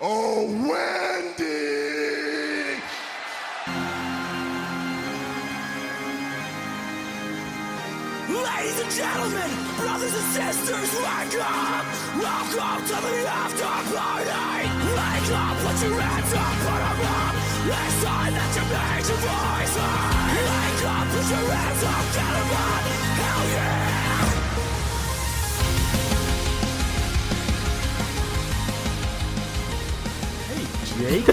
Oh, Wendy! Ladies and gentlemen, brothers and sisters, wake up! Welcome to the after party! Wake up, put your hands up, put them up! It's time that you make your voice heard! Wake up, put your hands up, get them up! Hell yeah! Jake?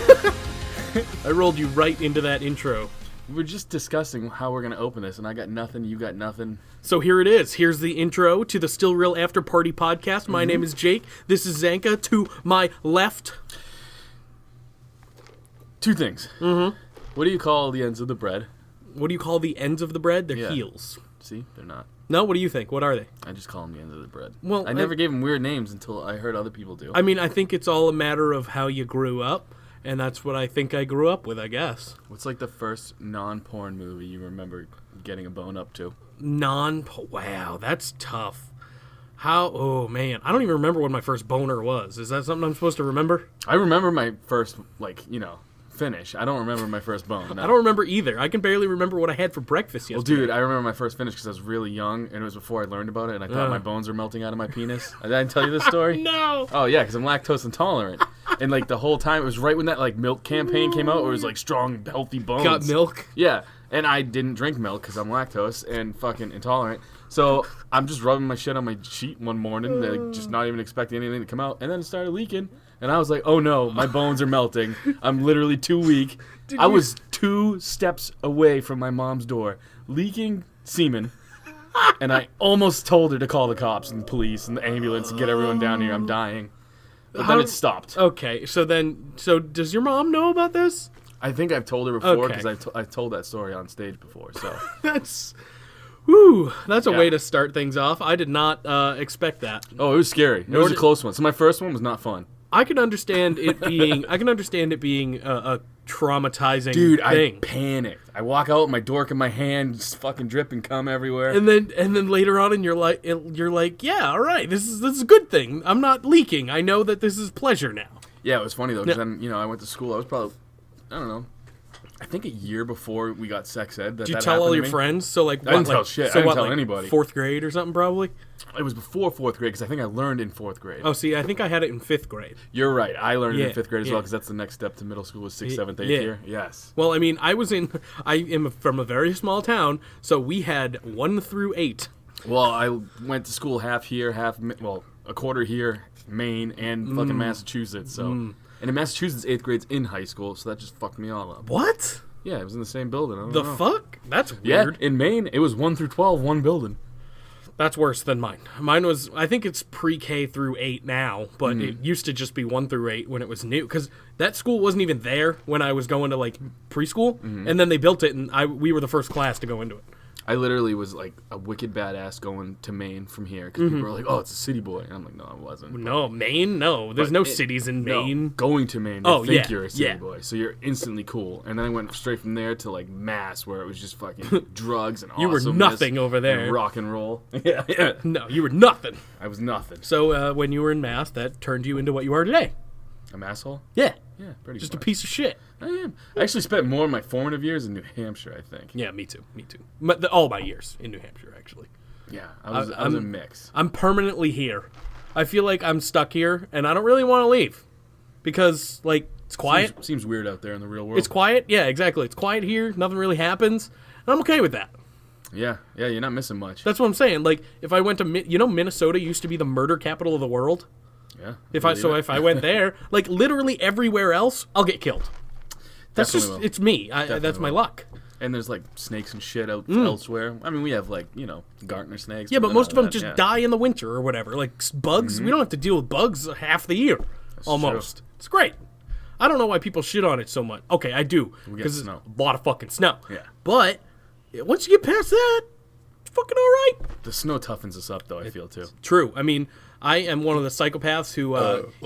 I rolled you right into that intro. We were just discussing how we're going to open this, and I got nothing, you got nothing. So here it is. Here's the intro to the Still Real After Party podcast. My name is Jake. This is Zanca. To my left. Two things. Mm-hmm. What do you call the ends of the bread? What do you call the ends of the bread? They're Yeah. heels. See? They're not. No, what do you think? What are they? I just call them the ends of the bread. Well, I never gave them weird names until I heard other people do. I mean, I think it's all a matter of how you grew up, and that's what I think I grew up with, I guess. What's like the first non-porn movie you remember getting a bone up to? Wow, that's tough. Oh man, I don't even remember what my first boner was. Is that something I'm supposed to remember? I remember my first, finish. I don't remember my first bone. No. I don't remember either. I can barely remember what I had for breakfast Well, yesterday. dude, I remember my first finish because I was really young, and it was before I learned about it, and I thought my bones were melting out of my penis. Did I tell you this story? No! Oh, yeah, because I'm lactose intolerant. And, the whole time, it was right when that, milk campaign came out, where it was, strong, healthy bones. Got milk? Yeah, and I didn't drink milk because I'm lactose and fucking intolerant. So I'm just rubbing my shit on my sheet one morning, just not even expecting anything to come out, and then it started leaking. And I was like, oh no, my bones are melting. I'm literally too weak. I was 2 steps away from my mom's door, leaking semen. And I almost told her to call the cops and the police and the ambulance and get everyone down here. I'm dying. But then it stopped. Okay, so does your mom know about this? I think I've told her before Okay. because I've told that story on stage before. So That's a Yeah. way to start things off. I did not expect that. Oh, it was scary. It was a close one. So my first one was not fun. I can understand it being a traumatizing Dude, thing. I panicked. I walk out with my dork in my hand, just fucking dripping cum everywhere. And then later on, you're like, yeah, all right, this is a good thing. I'm not leaking. I know that this is pleasure now. Yeah, it was funny though, because then I went to school. I was probably, I don't know, I think a year before we got sex ed. Did you tell all your friends? So I didn't tell shit. I didn't tell anybody. 4th grade or something, probably. It was before 4th grade because I think I learned in 4th grade. Oh, see, I think I had it in 5th grade. You're right. I learned it in 5th grade as well yeah. because that's the next step to middle school was 6th, 7th, 8th Yeah. year. Yes. Well, I mean, I am from a very small town, so we had 1 through 8. Well, I went to school half here, a quarter here, Maine, and fucking Massachusetts. So, and in Massachusetts, 8th grade's in high school, so that just fucked me all up. What? Yeah, it was in the same building. I don't The know. fuck? That's Yeah, weird. in Maine, it was 1 through 12, one building. That's worse than mine. Mine was, I think it's pre-K through 8 now, but it used to just be 1 through 8 when it was new. Because that school wasn't even there when I was going to, preschool. And then they built it, and we were the first class to go into it. I literally was a wicked badass going to Maine from here because people were like, "Oh, it's a city boy," and I'm like, "No, I wasn't." No, Maine? No. There's no cities in Maine. No, going to Maine, they Oh, think yeah, you're a city yeah. boy, so you're instantly cool. And then I went straight from there to Mass, where it was just fucking drugs and You were awesomeness nothing over and there. rock and roll. Yeah, No, you were nothing. I was nothing. So when you were in Mass, that turned you into what you are today. A asshole? Yeah. Yeah, pretty. Just a much. piece of shit. I am. I actually spent more of my formative years in New Hampshire, I think. Yeah, me too. All my years in New Hampshire, actually. Yeah, I was a mix. I'm permanently here. I feel like I'm stuck here, and I don't really want to leave. Because, it's quiet. Seems weird out there in the real world. It's quiet. Yeah, exactly. It's quiet here. Nothing really happens. And I'm okay with that. Yeah, you're not missing much. That's what I'm saying. If I went to, Minnesota used to be the murder capital of the world. Yeah. If I went there, literally everywhere else, I'll get killed. That's Definitely just, will. it's me. That's my will. luck. And there's snakes and shit out elsewhere. I mean, we have Gartner snakes. Yeah, but they're most of not them that- just die in the winter or whatever. Bugs, we don't have to deal with bugs half the year. Almost. true. It's great. I don't know why people shit on it so much. Okay, I do. get Because snow. a lot of fucking snow. Yeah. But once you get past that, it's fucking all right. The snow toughens us up, though. I feel too. True. I mean, I am one of the psychopaths who,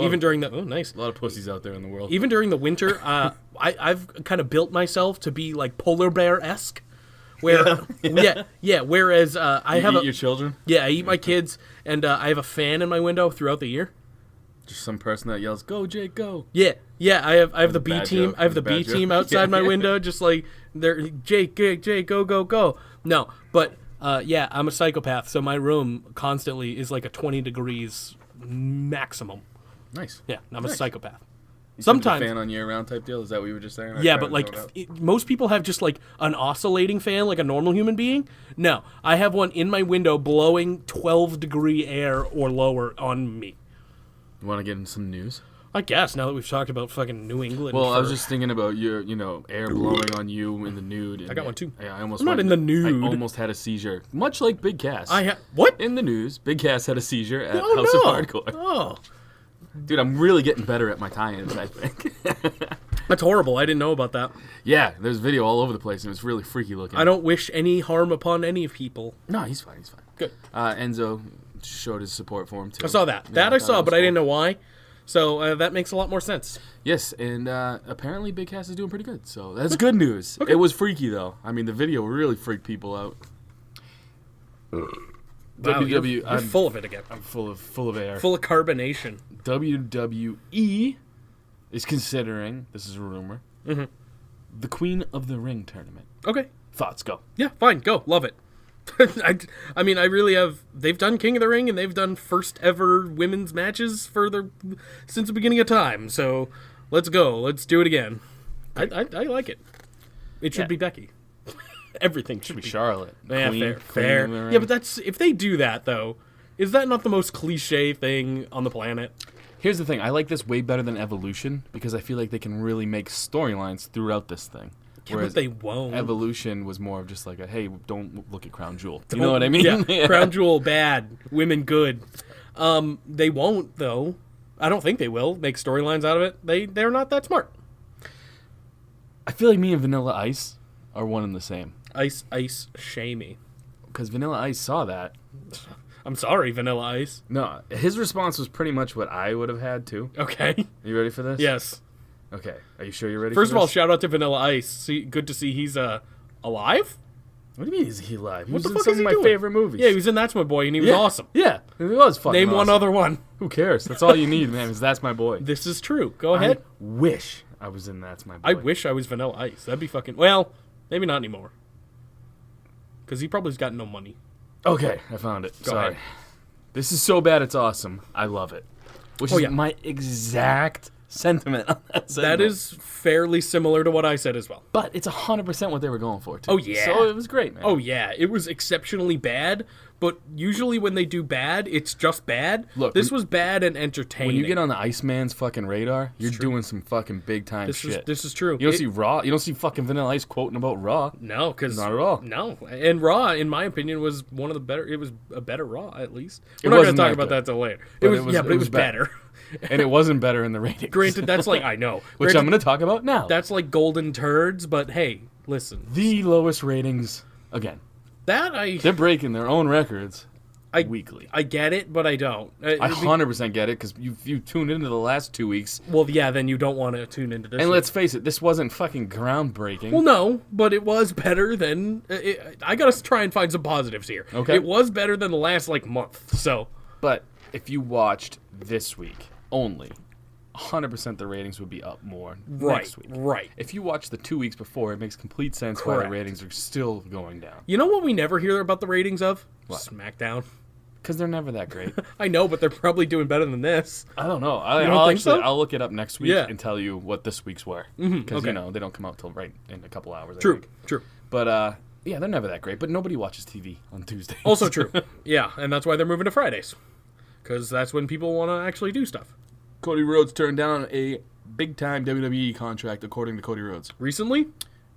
even during the nice, A lot of pussies out there in the world. even during the winter, I've kind of built myself to be polar bear-esque. Where, yeah. Whereas I have eat your children. yeah, I eat my kids, and I have a fan in my window throughout the year. Just some person that yells, "Go, Jake, go!" Yeah, I have the B bad team. joke. I have the That's a B bad team joke. outside my window, just like they're Jake, go. No, but yeah, I'm a psychopath. So my room constantly is like a 20 degrees maximum. Nice. Yeah, I'm a Nice. psychopath. You Sometimes, fan on year-round type deal. Is that what you were just saying? yeah, but like most people have just like an oscillating fan, like a normal human being. No, I have one in my window blowing 12-degree air or lower on me. You want to get into some news? I guess now that we've talked about fucking New England. Well, I was for- just thinking about your, air blowing on you in the nude. And I got one too. Yeah, I almost I'm not went- in the nude. I almost had a seizure, much like Big Cass. What? In the news, Big Cass had a seizure at Oh House no! of Hardcore. Oh, Dude, I'm really getting better at my tie-ins, I think. that's horrible. I didn't know about that. Yeah, there's video all over the place, and it's really freaky looking. I don't wish any harm upon any people. No, he's fine. He's fine. Good. Enzo showed his support for him too. I saw that. Yeah, That I thought saw, it but was I didn't cool. know why. So that makes a lot more sense. Yes, and apparently Big Cass is doing pretty good. So that's good news. It was freaky though. I mean, the video really freaked people out. Wow, you're I'm full of it again. full of air. Full of carbonation. WWE is considering, this is a rumor, the Queen of the Ring tournament. Okay. Thoughts, go. Yeah, fine. Go. Love it. I mean, I really have. They've done King of the Ring and they've done first ever women's matches since the beginning of time. So let's go. Let's do it again. I like it. It should Yeah. be Becky. Everything should Be be Charlotte. Yeah, Queen, fair. Queen Fair. of the Ring. Yeah, but that's if they do that though. Is that not the most cliche thing on the planet? Here's the thing. I like this way better than Evolution because I feel like they can really make storylines throughout this thing. Yeah, Whereas but they won't. Evolution was more of just like a, hey, don't look at Crown Jewel. You know what I mean? Yeah. Crown Jewel bad, women good. They won't though. I don't think they will make storylines out of it. They're not that smart. I feel like me and Vanilla Ice are one and the same. Ice, shamey. Because Vanilla Ice saw that. I'm sorry, Vanilla Ice. No, his response was pretty much what I would have had too. Okay. Are you ready for this? Yes. Okay. Are you sure you're ready First for of all, this? shout out to Vanilla Ice. Good to see he's alive. What do you mean is he alive? He What was the in fuck some is of he my doing? favorite movies. Yeah, he was in That's My Boy, and he was awesome. Yeah, he was fucking Name one awesome. other one. Who cares? That's all you need, man, is That's My Boy. This is true. Go ahead. I wish I was in That's My Boy. I wish I was Vanilla Ice. That'd be fucking. Well, maybe not anymore. Because he probably's got no money. Okay, I found it. Go Sorry. ahead. This is so bad it's awesome. I love it. Which is yeah. my exact sentiment on that segment. That is fairly similar to what I said as well. But it's 100% what they were going for, too. Oh, yeah. So it was great, man. Oh, yeah. It was exceptionally bad, but usually when they do bad, it's just bad. Look, this was bad and entertaining. When you get on the Iceman's fucking radar, you're doing some fucking big time this shit. This is true. You don't see Raw. You don't see fucking Vanilla Ice quoting about Raw. No, because Not at all. No, and Raw, in my opinion, was one of the better. It was a better Raw, at least. It We're not going wasn't to talk that about good. that till later. But But it was better. And it wasn't better in the ratings. Granted, that's like I know, Which Granted, I'm going to talk about now. That's like golden turds, but hey, listen, The lowest ratings again. that They're breaking their own records I weekly. I get it, but I don't. I 100% get it because you tuned into the last 2 weeks. Well, yeah, then you don't want to tune into this. And let's face it, this wasn't fucking groundbreaking. Well, no, but it was better than. I gotta try and find some positives here. Okay. It was better than the last like month. So But if you watched this week only, 100% the ratings would be up more next week. right. If you watch the 2 weeks before, it makes complete sense why the Correct. ratings are still going down. You know what we never hear about the ratings of? What? SmackDown. Because they're never that great. I know, but they're probably doing better than this. I don't know. don't think so? I'll look it up next week Yeah. and tell you what this week's were. Because, okay. they don't come out till right in a couple hours. I True, think. true. But, yeah, they're never that great. But nobody watches TV on Tuesdays. Also true. Yeah, and that's why they're moving to Fridays. Because that's when people want to actually do stuff. Cody Rhodes turned down a big-time WWE contract, according to Cody Rhodes. Recently?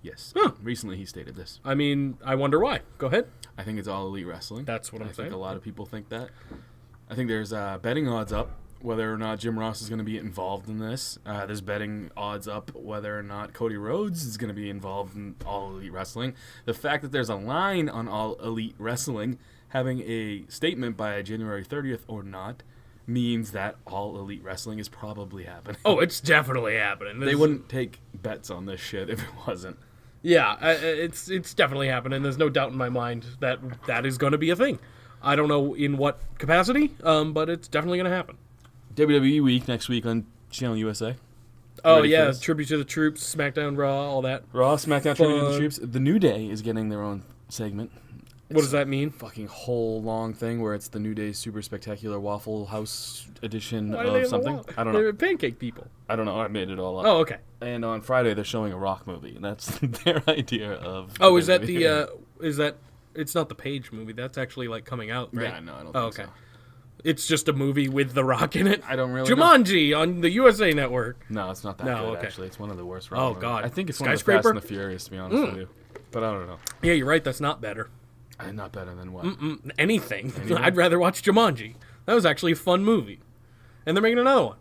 Yes. Huh. Recently he stated this. I mean, I wonder why. Go ahead. I think it's all Elite Wrestling. That's what I'm I saying. think a lot of people think that. I think there's betting odds up whether or not Jim Ross is going to be involved in this. There's betting odds up whether or not Cody Rhodes is going to be involved in All Elite Wrestling. The fact that there's a line on All Elite Wrestling having a statement by January 30th or not means that All Elite Wrestling is probably happening. Oh, it's definitely happening. They wouldn't take bets on this shit if it wasn't. Yeah, it's definitely happening. There's no doubt in my mind that is going to be a thing. I don't know in what capacity, but it's definitely going to happen. WWE week next week on Channel USA. Oh, Ready for yeah. this? Tribute to the Troops, SmackDown, Raw, all that. Raw, SmackDown, Tribute to the Fun. Troops. The New Day is getting their own segment. What does that mean? Fucking whole long thing where it's the New Day Super Spectacular Waffle House edition Why do they of have something. a I don't know. They're pancake people. I don't know. I made it all up. Oh, okay. And on Friday they're showing a Rock movie, and that's their idea of. Oh, is that WWE. is that, it's not the Page movie. That's actually, like, coming out, right? Yeah, no, I don't Oh, think okay. so. It's just a movie with The Rock in it? I don't really know. Jumanji on the USA Network. No, it's not that No, good, okay. actually. It's one of the worst Rock Oh, movies. God. I think it's one of the Skyscraper? Fast and the Furious, to be honest with you. But I don't know. Yeah, you're right. That's not better. Not better than what? Anything. I'd rather watch Jumanji. That was actually a fun movie. And they're making another one.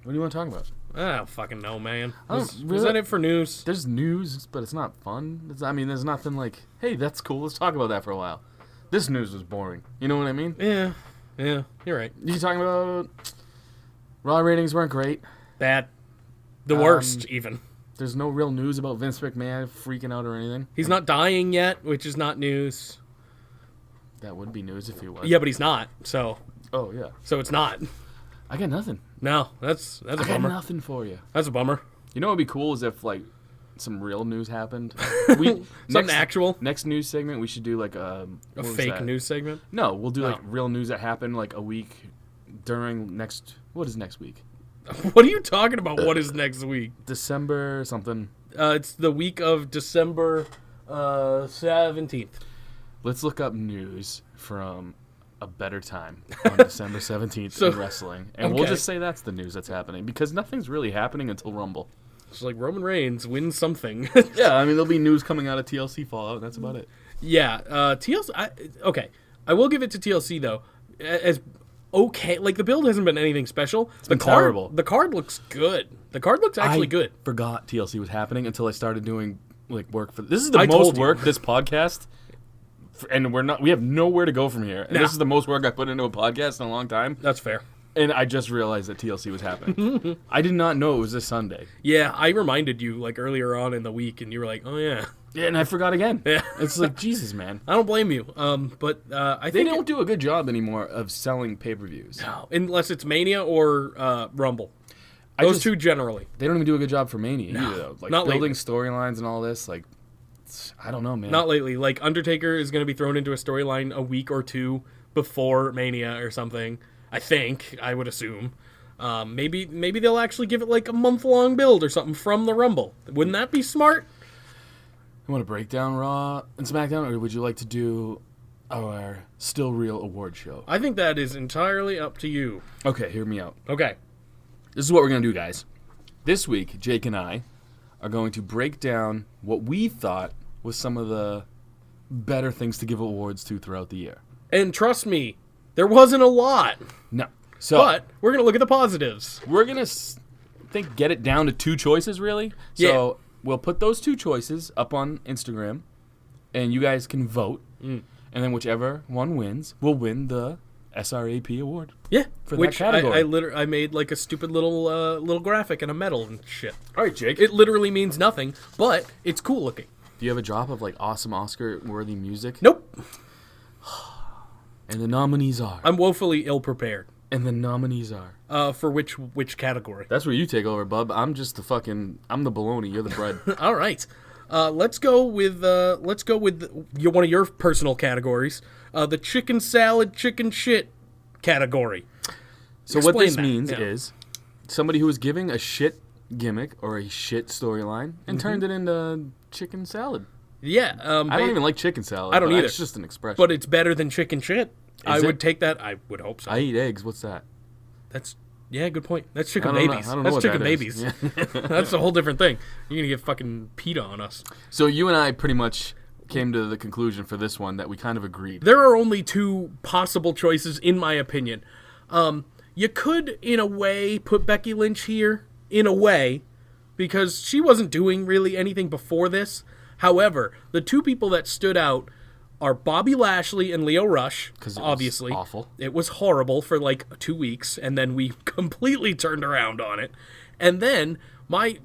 What do you want to talk about? I don't fucking know, man. I don't Was really- that it for news? There's news, but it's not fun. I mean, there's nothing like, hey, that's cool. Let's talk about that for a while. This news was boring. You know what I mean? Yeah, you're right. You talking about Raw ratings weren't great. Bad. The worst, even. There's no real news about Vince McMahon freaking out or anything. He's not dying yet, which is not news. That would be news if he was. Yeah, but he's not. So Oh yeah. it's not. I got nothing. No, that's a I got bummer. nothing for you. That's a bummer. You know what would be cool is if like some real news happened. Something actual. Next news segment we should do like A what was fake that? news segment. No, we'll do like Oh. real news that happened like a week during next. What is next week? What are you talking about? What is next week? December something. It's the week of December 17th. Let's look up news from a better time on December 17th So- in wrestling. And we'll okay. just say that's the news that's happening because nothing's really happening until Rumble. It's like Roman Reigns wins something. Yeah, I mean, there'll be news coming out of TLC Fallout, and that's about it. Yeah, TLC. Okay, I will give it to TLC though. As okay, like the build hasn't been anything special. It's been terrible. The card looks good. The card looks actually good. Forgot TLC was happening until I started doing like work for. This is the I most told you. work this podcast, and we have nowhere to go from here. And Nah. this is the most work I put into a podcast in a long time. That's fair. And I just realized that TLC was happening. I did not know it was this Sunday. Yeah, I reminded you like earlier on in the week, and you were like, "Oh yeah." Yeah, and I forgot again. Yeah. It's like Jesus, man. I don't blame you. But I They think don't do a good job anymore of selling pay-per-views. unless it's Mania or Rumble. I Those just- two generally. They don't even do a good job for Mania either, though. Like not building storylines and all this. Like, I don't know, man. Not lately. Like Undertaker is going to be thrown into a storyline a week or two before Mania or something. I think. I would assume. Maybe they'll actually give it like a month-long build or something from the Rumble. Wouldn't that be smart? You want to break down Raw and SmackDown, or would you like to do our Still Real award show? I think that is entirely up to you. Okay, hear me out. Okay. This is what we're going to do, guys. This week, Jake and I are going to break down what we thought was some of the better things to give awards to throughout the year. And trust me, there wasn't a lot. No. So, But we're going to look at the positives. we're going to get it down to two choices, really. So, we'll put those two choices up on Instagram, and you guys can vote. And then whichever one wins will win the SRAP award. Yeah. For that Which category. I made like a stupid little graphic and a medal and shit. All right, Jake. It literally means nothing, but it's cool looking. Do you have a drop of like awesome Oscar-worthy music? Nope. And the nominees are. I'm woefully ill-prepared. And the nominees are. For which category? That's where you take over, bub. I'm just I'm the bologna. You're the bread. All right. Let's go with one of your personal categories, the chicken salad, chicken shit category. So what Explain this that, means yeah. is somebody who was giving a shit gimmick or a shit storyline and turned it into chicken salad. Yeah. I don't even like chicken salad. I don't but either. It's just an expression. But it's better than chicken shit. I it? would take that. I would hope so. I eat eggs. What's that? That's good point. That's chicken I don't know. babies. I don't know That's what chicken that is. babies. That's a whole different thing. You're gonna get fucking PETA on us. So you and I pretty much came to the conclusion for this one that we kind of agreed. There are only two possible choices, in my opinion. You could, in a way, put Becky Lynch here, in a way, because she wasn't doing really anything before this. However, the two people that stood out are Bobby Lashley and Leo Rush, 'Cause it was obviously. awful. It was horrible for like 2 weeks, and then we completely turned around on it. And then, one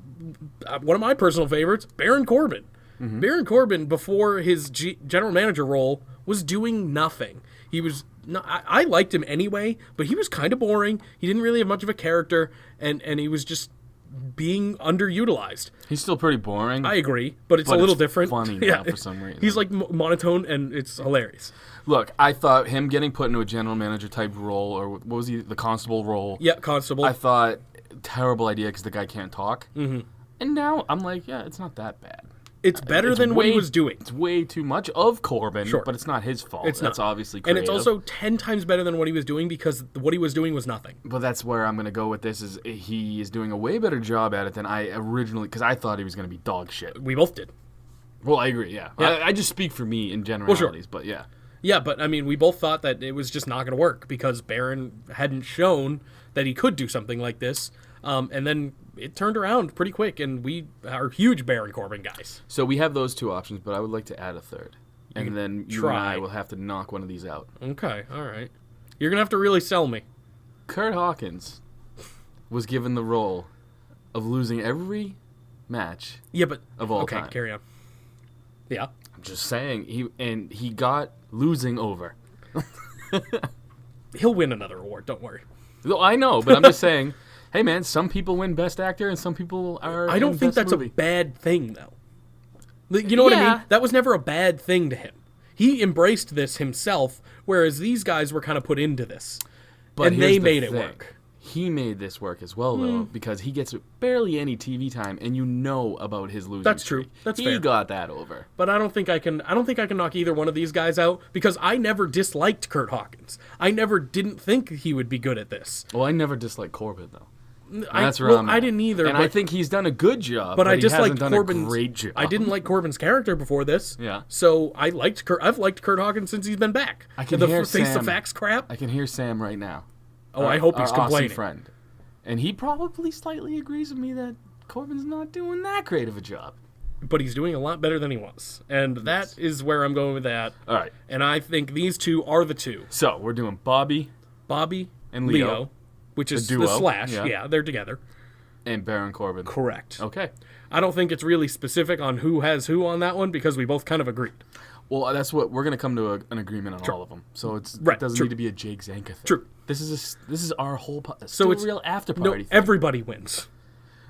of my personal favorites, Baron Corbin. Baron Corbin, before his general manager role, was doing nothing. He was not, I liked him anyway, but he was kind of boring. He didn't really have much of a character, and he was just being underutilized. He's still pretty boring. I agree, but it's a little different. Funny now for some reason. He's like monotone, and it's hilarious. Look, I thought him getting put into a general manager type role, or what was he, the constable role? Yeah, constable. I thought, terrible idea because the guy can't talk. Mm-hmm. And now I'm like, yeah, it's not that bad. It's better than what he was doing. It's way too much of Corbin, Sure. but it's not his fault. It's That's not. obviously creative. And it's also 10 times better than what he was doing because what he was doing was nothing. But that's where I'm going to go with this, is he is doing a way better job at it than I originally, because I thought he was going to be dog shit. We both did. Well, I agree, yeah. I just speak for me in generalities, but yeah. Yeah, but I mean, we both thought that it was just not going to work because Baron hadn't shown that he could do something like this. And then it turned around pretty quick, and we are huge Baron Corbin guys. So we have those two options, but I would like to add a third. And then you and I will have to knock one of these out. Okay, all right. You're going to have to really sell me. Kurt Hawkins was given the role of losing every match of all time. Okay, carry on. Yeah. I'm just saying, he got losing over. He'll win another award, don't worry. Well, I know, but I'm just saying, hey man, some people win Best Actor and some people are. I don't think that's movie. a bad thing, though. You know what I mean? That was never a bad thing to him. He embraced this himself, whereas these guys were kind of put into this. But and they made it work. He made this work as well, though, because he gets barely any TV time, and you know about his losing. That's true. streak. That's he fair. got that over. But I don't think I can knock either one of these guys out because I never disliked Kurt Hawkins. I never didn't think he would be good at this. Well, I never disliked Corbin though. I didn't either. And I think he's done a good job. But I he disliked hasn't done Corbin's. a great job. I didn't like Corbin's character before this. Yeah. So I liked Kurt. I've liked Kurt Hawkins since he's been back. I can the hear face Sam. the facts crap. I can hear Sam right now. Oh, I hope he's our complaining. Aussie friend. And he probably slightly agrees with me that Corbin's not doing that great of a job. But he's doing a lot better than he was, and that is where I'm going with that. All right. And I think these two are the two. So we're doing Bobby and Leo, Leo, which is duo, the Slash. yeah. Yeah, they're together. and Baron Corbin. Correct. Okay. I don't think it's really specific on who has who on that one because we both kind of agreed. Well, that's what we're gonna come to an agreement on all of them. So it doesn't true. need to be a Jake Zanca thing. True. This is our whole. So it's a real after No, party. thing. everybody wins.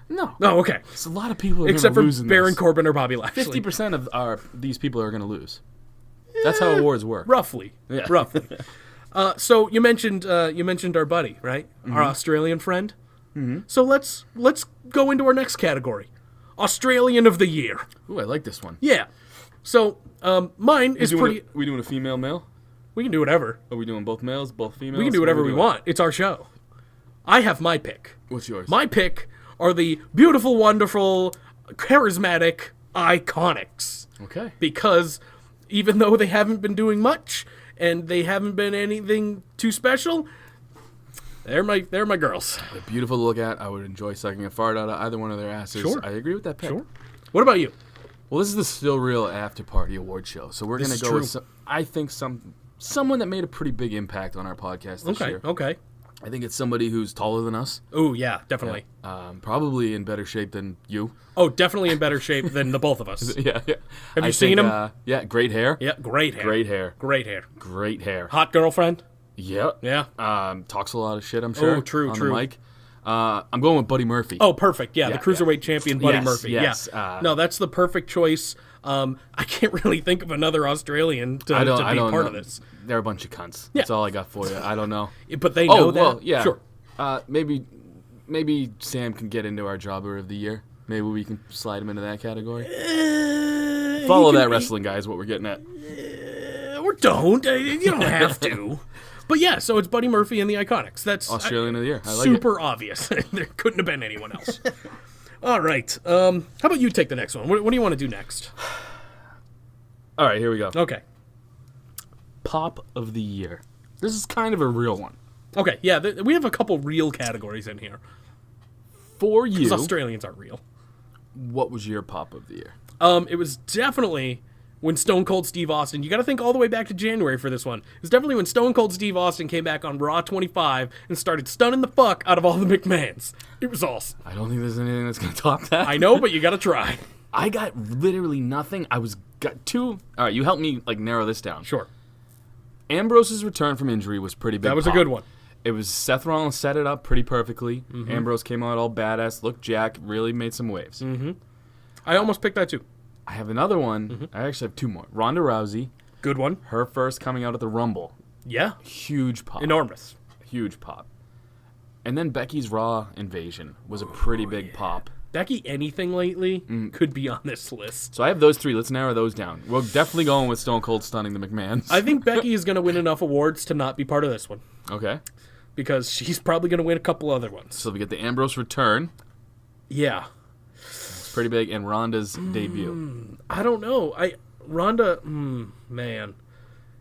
No. Oh, okay. It's a lot of people are Except gonna for lose in Baron this. Corbin or Bobby Lashley. 50% of these people are gonna lose. That's how awards work. Roughly. Yeah. Roughly. So you mentioned our buddy, right? Our Australian friend. Mm-hmm. So let's go into our next category, Australian of the Year. Ooh, I like this one. Yeah. So mine is pretty. We doing a female male? We can do whatever. Are we doing both males, both females? We can do whatever What are we doing? want. It's our show. I have my pick. What's yours? My pick are the beautiful, wonderful, charismatic Iconics. Okay. Because even though they haven't been doing much and they haven't been anything too special, they're my girls. They're beautiful to look at. I would enjoy sucking a fart out of either one of their asses. Sure. I agree with that pick. Sure. What about you? Well, this is the Still Real After Party Award show, so we're going to go with I think someone that made a pretty big impact on our podcast this year. Okay. I think it's somebody who's taller than us. Oh, yeah, definitely. Probably in better shape than you. Oh, definitely in better shape than the both of us. Yeah. Have you seen him? Yeah, great hair. Yeah, great hair. Great hair. Great hair. Great hair. Hot girlfriend? Yep. Yeah. Talks a lot of shit, I'm sure. Oh, true. The mic. I'm going with Buddy Murphy. Oh, perfect. Yeah, the cruiserweight champion, Buddy Yes, Murphy. yes. Yeah. No, that's the perfect choice. I can't really think of another Australian to be part of this. They're a bunch of cunts. Yeah. That's all I got for you. I don't know. But they know that. Well, yeah. Sure. Maybe Sam can get into our Jobber of the Year. Maybe we can slide him into that category. Follow that wrestling guy is what we're getting at. Or don't. You don't have to. But yeah, so it's Buddy Murphy and the Iconics. That's Australian of the Year. I like super obvious. There couldn't have been anyone else. All right. How about you take the next one? What do you want to do next? All right, here we go. Okay. Pop of the Year. This is kind of a real one. Okay, yeah, we have a couple real categories in here. For you, Because Australians aren't real. what was your Pop of the Year? It was definitely when Stone Cold Steve Austin, you got to think all the way back to January for this one. It was definitely when Stone Cold Steve Austin came back on Raw 25 and started stunning the fuck out of all the McMahons. It was awesome. I don't think there's anything that's going to top that. I know, but you got to try. I got literally nothing. Got two. All right, you helped me narrow this down. Sure. Ambrose's return from injury was pretty big. That was pop. a good one. It was Seth Rollins set it up pretty perfectly. Ambrose came out all badass, looked jacked, really made some waves. I almost picked that too. I have another one. I actually have two more. Ronda Rousey, Good one. her first coming out at the Rumble. Yeah. Huge pop. Enormous. Huge pop. And then Becky's Raw invasion was a pretty big pop. Becky, anything lately could be on this list. So I have those three. Let's narrow those down. We're definitely going with Stone Cold stunning the McMahons. I think Becky is going to win enough awards to not be part of this one. Okay. Because she's probably going to win a couple other ones. So we get the Ambrose return. Yeah. It's pretty big. And Ronda's debut. I don't know. Ronda, man.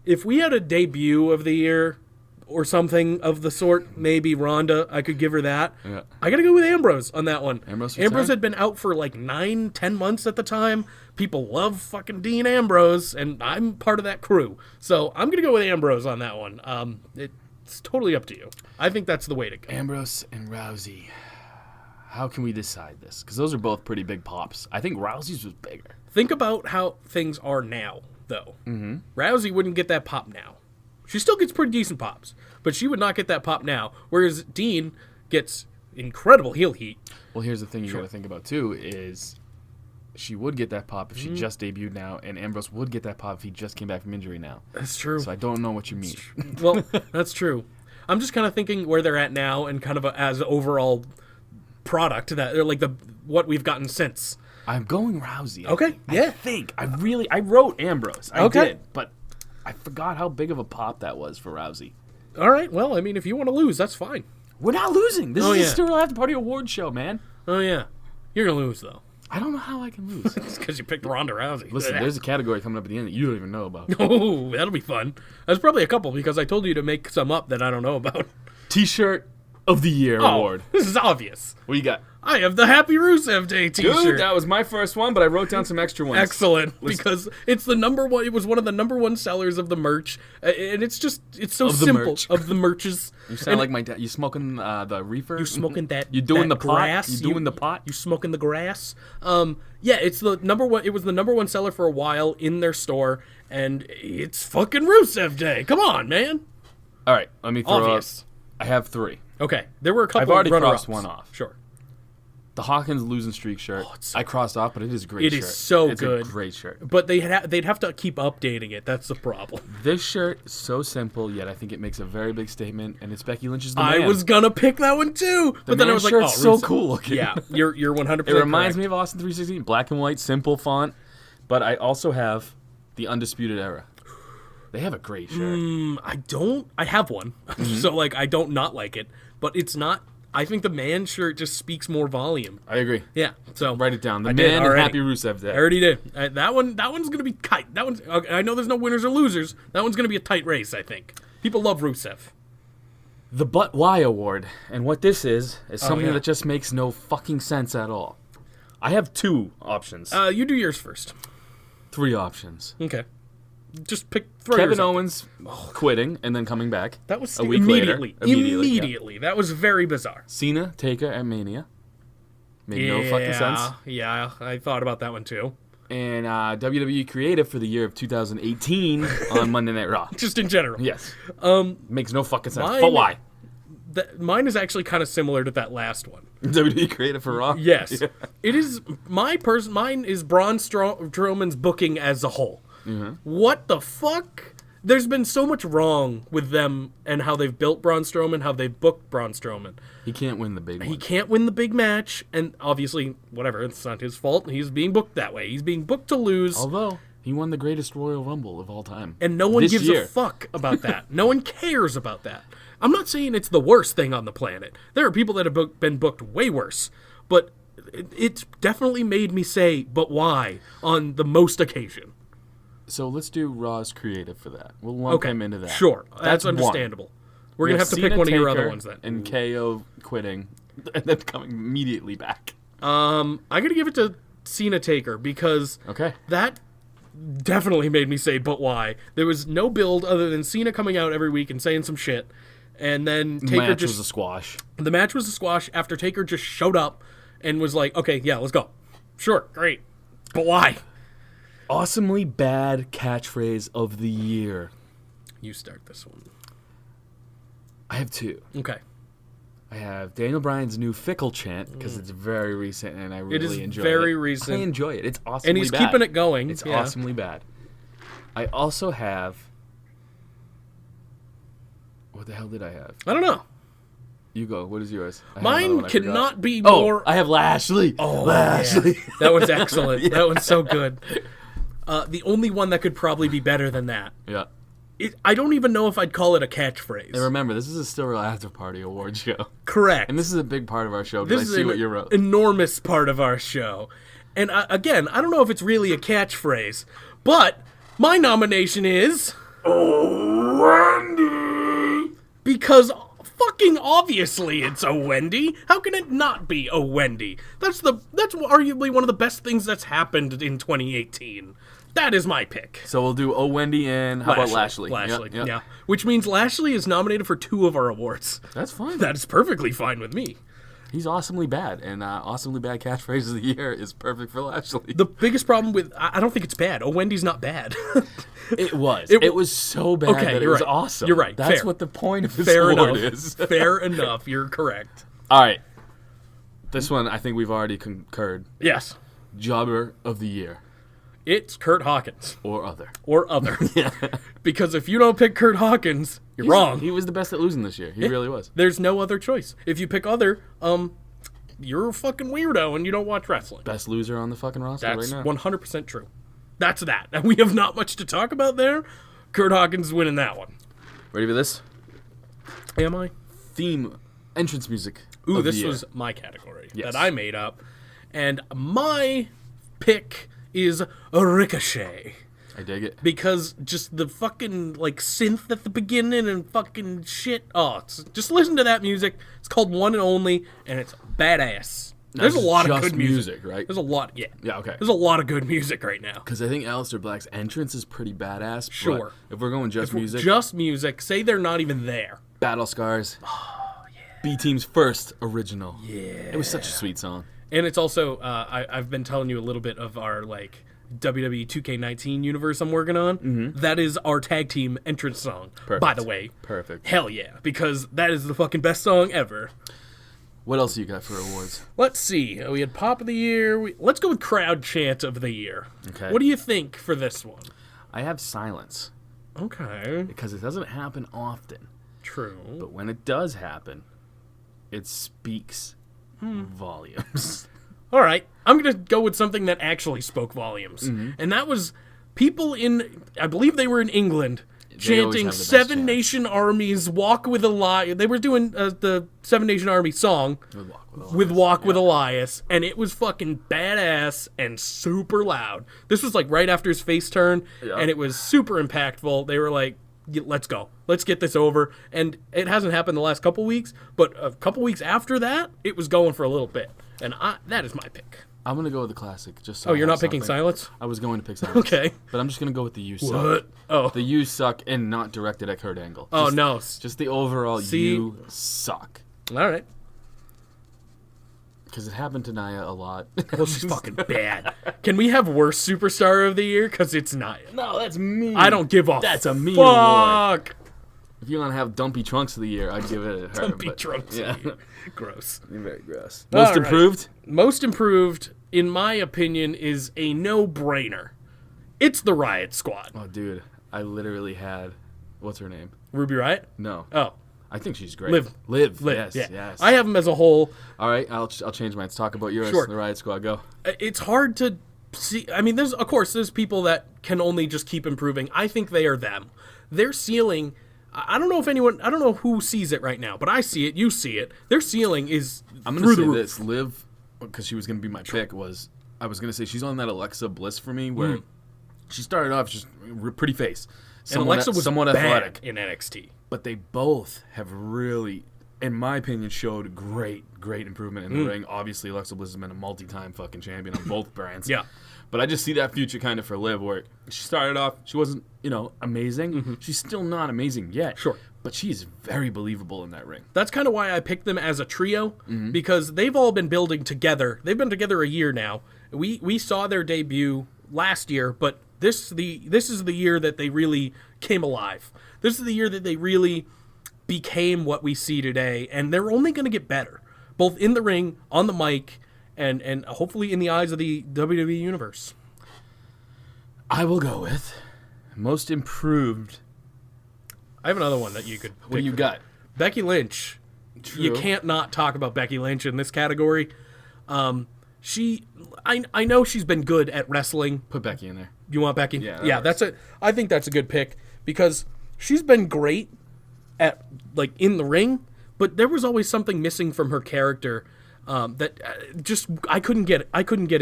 If we had a debut of the year or something of the sort, maybe Ronda, I could give her that. Yeah. I got to go with Ambrose on that one. Ambrose had been out for like 9-10 months at the time. People love fucking Dean Ambrose, and I'm part of that crew. So I'm going to go with Ambrose on that one. It's totally up to you. I think that's the way to go. Ambrose and Rousey. How can we decide this? Because those are both pretty big pops. I think Rousey's was bigger. Think about how things are now, though. Rousey wouldn't get that pop now. She still gets pretty decent pops, but she would not get that pop now, whereas Dean gets incredible heel heat. Well, here's the thing you got to think about, too, is she would get that pop if she just debuted now, and Ambrose would get that pop if he just came back from injury now. That's true. So I don't know what you mean. Well, that's true. I'm just kind of thinking where they're at now and kind of as overall product that they're like what we've gotten since. I'm going Rousey. Okay, I think. I wrote Ambrose. I Okay. did, but I forgot how big of a pop that was for Rousey. All right. Well, I mean, if you want to lose, that's fine. We're not losing. This is yeah. a Still After Party award show, man. Oh yeah, you're gonna lose though. I don't know how I can lose. It's because you picked Ronda Rousey. Listen, there's a category coming up at the end that you don't even know about. Oh, that'll be fun. There's probably a couple because I told you to make some up that I don't know about. T-shirt of the year award. This is obvious. What you got? I have the Happy Rusev Day T-shirt. Dude, that was my first one, but I wrote down some extra ones. Excellent, because it's the number one. It was one of the number one sellers of the merch, and it's so Of the simple merch. of the merches. You sound like my dad. You smoking the reefer? You smoking that? You doing that the pot? grass? You doing the pot? You smoking the grass? Yeah, it's the number one. It was the number one seller for a while in their store, and it's fucking Rusev Day. Come on, man. All right, let me throw Obvious. out. I have three. Okay, there were a couple. I've already runner-ups. crossed one off. Sure. The Hawkins losing streak shirt. it's so I crossed off, but it is a great It shirt. is so it's good. A great shirt. But they'd have to keep updating it. That's the problem. This shirt is so simple, yet I think it makes a very big statement, and it's Becky Lynch's the man. I was gonna pick that one too, but then I man was like, "Oh, shirt's so Rusev." cool looking. Yeah, you're 100%. It reminds me of Austin 316, black and white, simple font. But I also have the Undisputed Era. They have a great shirt. I have one, so like I don't not like it, but it's not. I think the man shirt just speaks more volume. I agree. Yeah, so Write it down. The I did man and already. Happy Rusev Day. I already did. That one's gonna be tight. That one's. I know there's no winners or losers. That one's gonna be a tight race. I think people love Rusev. The But Why Award. And what this is something yeah. that just makes no fucking sense at all. I have two options. You do yours first. Three options. Okay. Just throw Kevin yours out. Owens quitting and then coming back. That was a week immediately. later. Immediately. That was very bizarre. Cena, Taker at Mania. Made no fucking sense. Yeah, I thought about that one too. And WWE Creative for the year of 2018 on Monday Night Raw. Just in general. Yes. Makes no fucking sense. Mine- But why? Mine is actually kind of similar to that last one. WWE Creative for Raw? Yes. Yeah. It is mine is Braun Strowman's booking as a whole. What the fuck? There's been so much wrong with them and how they've built Braun Strowman, how they've booked Braun Strowman. He can't win the big one. He can't win the big match, and obviously, whatever, it's not his fault. He's being booked that way. He's being booked to lose. Although, he won the greatest Royal Rumble of all time. And no one This gives year. a fuck about that. No one cares about that. I'm not saying it's the worst thing on the planet. There are people that have been booked way worse. But it's definitely made me say, but why, on the most occasion. So let's do Raw's Creative for that. We'll lump him into that. Sure. That's one. understandable. We're We going to have to pick Cena, one of your Taker, other ones then. And KO quitting and then coming immediately back. I'm going to give it to Cena Taker because Okay. that definitely made me say, but why? There was no build other than Cena coming out every week and saying some shit. And then The Taker match just... was a squash. The match was a squash after Taker just showed up and was like, okay, yeah, let's go. Sure, great. But why? Awesomely bad catchphrase of the year. You start this one. I have two. Okay. I have Daniel Bryan's new Fickle chant because it's very recent and I really enjoy it. It is very recent. I enjoy it. It's awesomely bad. And he's keeping it going. It's awesomely bad. I also have... What the hell did I have? I don't know. You go. What is yours? Mine cannot be more... I have Lashley. Oh, Lashley. Yeah. That one's excellent. Yeah. That one's so good. The only one that could probably be better than that. Yeah. I don't even know if I'd call it a catchphrase. And remember, this is a Still Real After Party award show. Correct. And this is a big part of our show because I see what you wrote. Enormous part of our show. And again, I don't know if it's really a catchphrase, but my nomination is... Wendy! Because fucking obviously it's a Wendy. How can it not be a Wendy? That's arguably one of the best things that's happened in 2018. That is my pick. So we'll do Wendy and how about Lashley? Lashley, Yep. yeah. Which means Lashley is nominated for 2 of our awards. That's fine. That is perfectly fine with me. He's awesomely bad, and awesomely bad catchphrase of the year is perfect for Lashley. The biggest problem with... I don't think it's bad. Oh, Wendy's not bad. It was. It was so bad that it was awesome. You're right. That's Fair. what the point of this Fair award enough. is. Fair enough. You're correct. All right. This one, I think we've already concurred. Yes. Jobber of the year. It's Kurt Hawkins. Or other. Or other. Yeah. Because if you don't pick Kurt Hawkins, you're wrong. He was the best at losing this year. He really was. There's no other choice. If you pick other, you're a fucking weirdo and you don't watch wrestling. Best loser on the fucking roster That's right now. 100% true. That's that. And we have not much to talk about there. Kurt Hawkins is winning that one. Ready for this? Am I? Theme entrance music. Ooh, of the this year. was my category Yes. that I made up. And my pick is a Ricochet. I dig it. Because just the fucking, like, synth at the beginning and fucking shit. Oh, just listen to that music. It's called One and Only, and it's badass. There's a lot of good music. Right? There's a lot, yeah. Yeah, okay. There's a lot of good music right now. Because I think Aleister Black's entrance is pretty badass. Sure. But if we're going just music, Just music. Say they're not even there. Battle Scars. Oh, yeah. B-Team's first original. Yeah. It was such a sweet song. And it's also, I've been telling you a little bit of our, like, WWE 2K19 universe I'm working on. Mm-hmm. That is our tag team entrance song, by the way. Perfect. Hell yeah, because that is the fucking best song ever. What else you got for awards? Let's see. We had Pop of the Year. Let's go with Crowd Chant of the Year. Okay. What do you think for this one? I have Silence. Okay. Because it doesn't happen often. True. But when it does happen, it speaks volumes. All right. I'm going to go with something that actually spoke volumes. Mm-hmm. And that was people in, I believe they were in England, chanting Seven Nation Army's Walk with Elias. They were doing the Seven Nation Army song with Walk with Elias. And it was fucking badass and super loud. This was like right after his face turn. Yeah. And it was super impactful. They were like, let's go. Let's get this over. And it hasn't happened the last couple weeks. But a couple weeks after that, it was going for a little bit. And that is my pick. I'm going to go with the classic. Just so you're not picking Silence? I was going to pick Silence. Okay. But I'm just going to go with the You Suck. What? Oh. The You Suck and not directed at Kurt Angle. Oh, no. Just the overall You Suck. All right. Because it happened to Nia a lot. Well, she's fucking bad. Can we have worst superstar of the year? Because it's Nia. No, that's me. I don't give a That's a me fuck. award. If you want to have Dumpy Trunks of the year, I'd give it her. Dumpy Trunks of the year. Gross. You're very gross. Most improved? Most improved, in my opinion, is a no-brainer. It's the Riot Squad. Oh, dude. I literally had... What's her name? Ruby Riot? No. Oh. I think she's great. Liv. Yes, yeah. yes. I have them as a whole. All right, I'll change mine. Let's talk about yours. Sure. The Riot Squad. Go. It's hard to see. I mean, there's people that can only just keep improving. I think they are them. Their ceiling... I don't know who sees it right now, but I see it, you see it. Their ceiling is I'm going to say this. Liv, because she was going to be my pick, I was going to say she's on that Alexa Bliss for me, where she started off just pretty face. And Alexa was somewhat bad athletic in NXT. But they both have really, in my opinion, showed great improvement in the ring. Obviously, Alexa Bliss has been a multi-time fucking champion on both brands. Yeah. But I just see that future kind of for Liv, where she started off, she wasn't, amazing. Mm-hmm. She's still not amazing yet. Sure. But she's very believable in that ring. That's kind of why I picked them as a trio, because they've all been building together. They've been together a year now. We saw their debut last year, but this is the year that they really came alive. This is the year that they really became what we see today, and they're only going to get better, both in the ring, on the mic, and hopefully in the eyes of the WWE universe. I will go with most improved. I have another one that you could. What do you got? Becky Lynch. True. You can't not talk about Becky Lynch in this category. I know she's been good at wrestling. Put Becky in there. You want Becky? Yeah, I think that's a good pick because she's been great at like in the ring, but there was always something missing from her character that just I couldn't get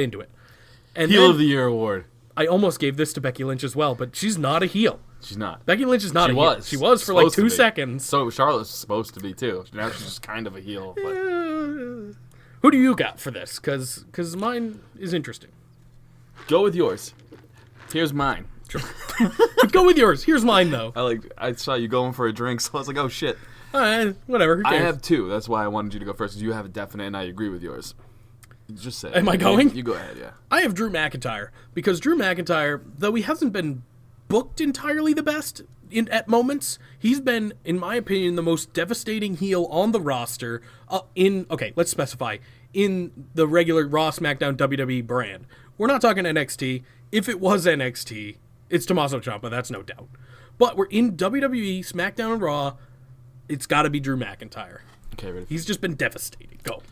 into it. And Heel of the Year award. I almost gave this to Becky Lynch as well, but she's not a heel. She's not. Becky Lynch is not She a heel. was. She was for like 2 seconds. So Charlotte's supposed to be too. Now she's just kind of a heel. But Who do you got for this? Because mine is interesting. go with yours. Here's mine. Go with yours. Here's mine, though. I saw you going for a drink, so I was like, oh shit. Whatever. Who I cares? have two. That's why I wanted you to go first. 'Cause you have a definite, and I agree with yours. Just say. Am I going? You go ahead. Yeah. I have Drew McIntyre because Drew McIntyre, though he hasn't been booked entirely the best at moments, he's been, in my opinion, the most devastating heel on the roster. Let's specify in the regular Raw, SmackDown, WWE brand. We're not talking NXT. If it was NXT, it's Tommaso Ciampa. That's no doubt. But we're in WWE, SmackDown, and Raw. It's got to be Drew McIntyre. Okay, ready? He's just been devastating. Go.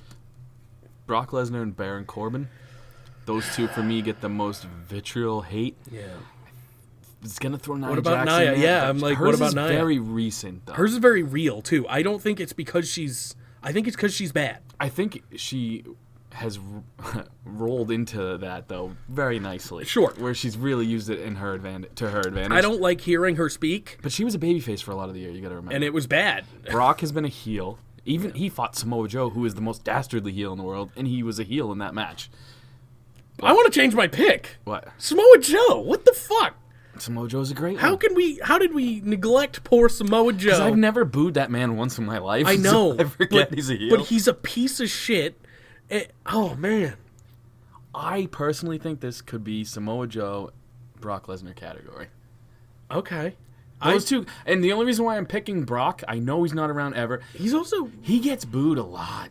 Brock Lesnar and Baron Corbin. Those two, for me, get the most vitriol hate. Yeah. It's going to throw Nia What about Jackson Nia? in, Yeah, but I'm like, hers what about is Nia? very recent, though. Hers is very real, too. I don't think it's because she's... I think it's because she's bad. I think she has rolled into that, though, very nicely. Sure. Where she's really used it in her advantage. I don't like hearing her speak, But she was a babyface for a lot of the year, you got to remember. and it was bad. Brock has been a heel. Even he fought Samoa Joe, who is the most dastardly heel in the world, and he was a heel in that match. I want to change my pick. What? Samoa Joe. What the fuck? Samoa Joe's a great How did we neglect poor Samoa Joe? Because I've never booed that man once in my life. I know. So I forget but, he's a heel. But he's a piece of shit. Oh, man. I personally think this could be Samoa Joe, Brock Lesnar category. Okay. Those two. And the only reason why I'm picking Brock, I know he's not around ever. He gets booed a lot.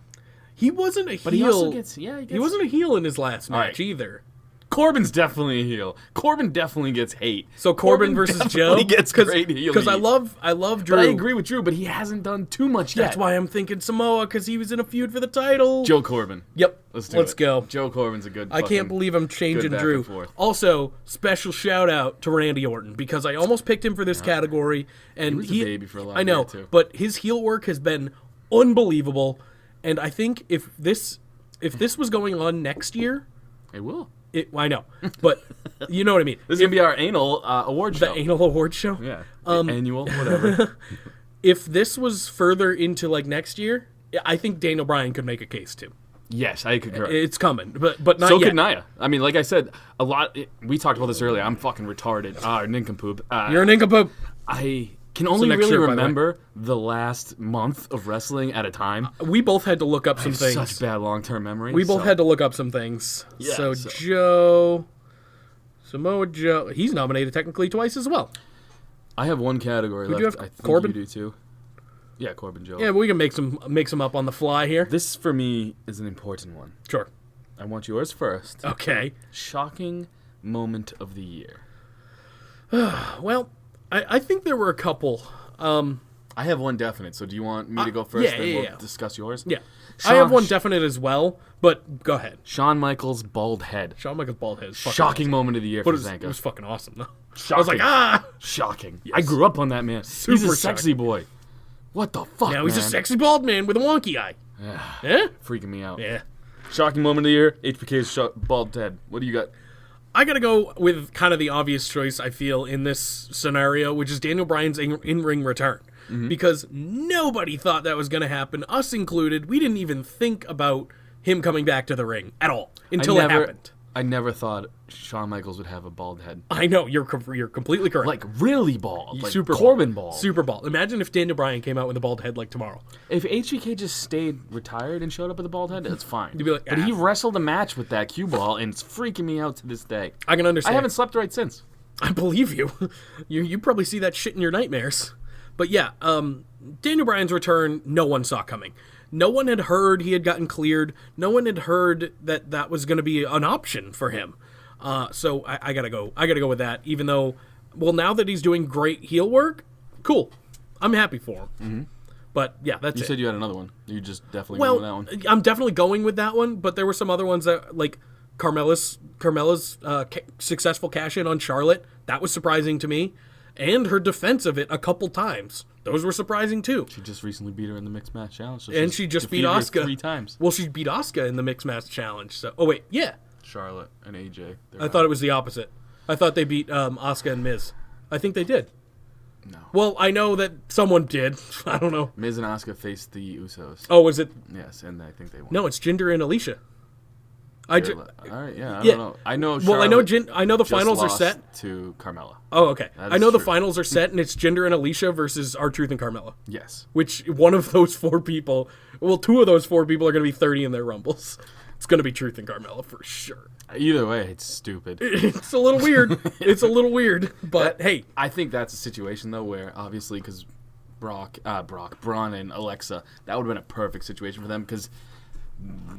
He wasn't a heel. But he also gets, He wasn't a heel in his last match right. either. Corbin's definitely a heel. Corbin definitely gets hate. So Corbin versus Joe? He gets great heel. Because I love Drew. But I agree with Drew, but he hasn't done too much yet. That's why I'm thinking Samoa, because he was in a feud for the title. Joe Corbin. Yep. Let's go. Joe Corbin's a good I can't believe I'm changing back Drew. and forth. Also, special shout out to Randy Orton because I almost picked him for this category, and was a baby for a lot I of know, years, too. but his heel work has been unbelievable, and I think if this was going on next year, It will. I know, but you know what I mean. This is going to be our anal award show. The anal award show. Yeah. Annual, whatever. If this was further into like next year, I think Daniel Bryan could make a case too. Yes, I concur. It's coming, but not so yet. could Nia. I mean, like I said, we talked about this earlier. I'm fucking retarded. Nincompoop. You're a nincompoop. I can only next really shirt, by the way. remember the last month of wrestling at a time. We both had to look up I some have things. such bad long-term memory. We both so- had to look up some things. Yeah, so so- Samoa Joe, he's nominated technically twice as well. I have one category Who left. do you have? I think Corbin? you do too. Yeah, Corbin Joe. Yeah, we can make some up on the fly here. This, for me, is an important one. Sure. I want yours first. Okay. Shocking moment of the year. Well, I think there were a couple. I have one definite, so do you want me to go first, yeah, then yeah, we'll yeah. discuss yours? Yeah. I have one definite as well, but go ahead. Shawn Michaels' bald head. Shawn Michaels' bald head is fucking Shocking awesome. moment of the year But for it Zanca. was fucking awesome, though. Shocking. I was like, ah! Shocking. I grew up on that man. He's a Super sexy shocking. boy. What the fuck, Now he's a man? sexy bald man with a wonky eye. Yeah? Freaking me out. Yeah. Shocking moment of the year, HBK's bald head. What do you got? I gotta go with kind of the obvious choice, I feel, in this scenario, which is Daniel Bryan's in-ring return. Because nobody thought that was gonna happen, us included. We didn't even think about him coming back to the ring at all until it happened. I never thought Shawn Michaels would have a bald head. I know, you're completely correct. Like, really bald. Like, super Corbin bald. Super bald. Imagine if Daniel Bryan came out with a bald head like tomorrow. If HBK just stayed retired and showed up with a bald head, that's fine. You'd be like, but ah. he wrestled a match with that cue ball, and it's freaking me out to this day. I can understand. I haven't slept right since. I believe you. You probably see that shit in your nightmares. But yeah, Daniel Bryan's return, no one saw coming. No one had heard he had gotten cleared. No one had heard that that was going to be an option for him. So I gotta go. I gotta go with that. Even though, well, now that he's doing great heel work, cool. I'm happy for him. Mm-hmm. But yeah, that's it. You said you had another one. You just definitely going with that one. I'm definitely going with that one. But there were some other ones that, like Carmella's successful cash in on Charlotte. That was surprising to me, and her defense of it a couple times. Those were surprising too. She just recently beat her in the mixed match challenge. So and she just beat Asuka 3 times. Well, she beat Asuka in the mixed match challenge. So, oh wait, yeah. Charlotte and AJ. I thought it was the opposite. I thought they beat Asuka and Miz. I think they did. No. Well, I know that someone did. I don't know. Miz and Asuka faced the Usos. Oh, was it? Yes, and I think they won. No, it's Jinder and Alicia. All right, yeah, I don't know. I know. Charlotte I know the finals are lost set to Carmella. Oh, okay. I know true. the finals are set, and it's Jinder and Alicia versus R-Truth and Carmella. Yes. Which one of those 4 people? Well, 2 of those 4 people are going to be 30 in their rumbles. It's going to be Truth and Carmella for sure. Either way, it's stupid. It's a little weird. It's a little weird, but hey, I think that's a situation though where obviously because Braun and Alexa, that would have been a perfect situation for them because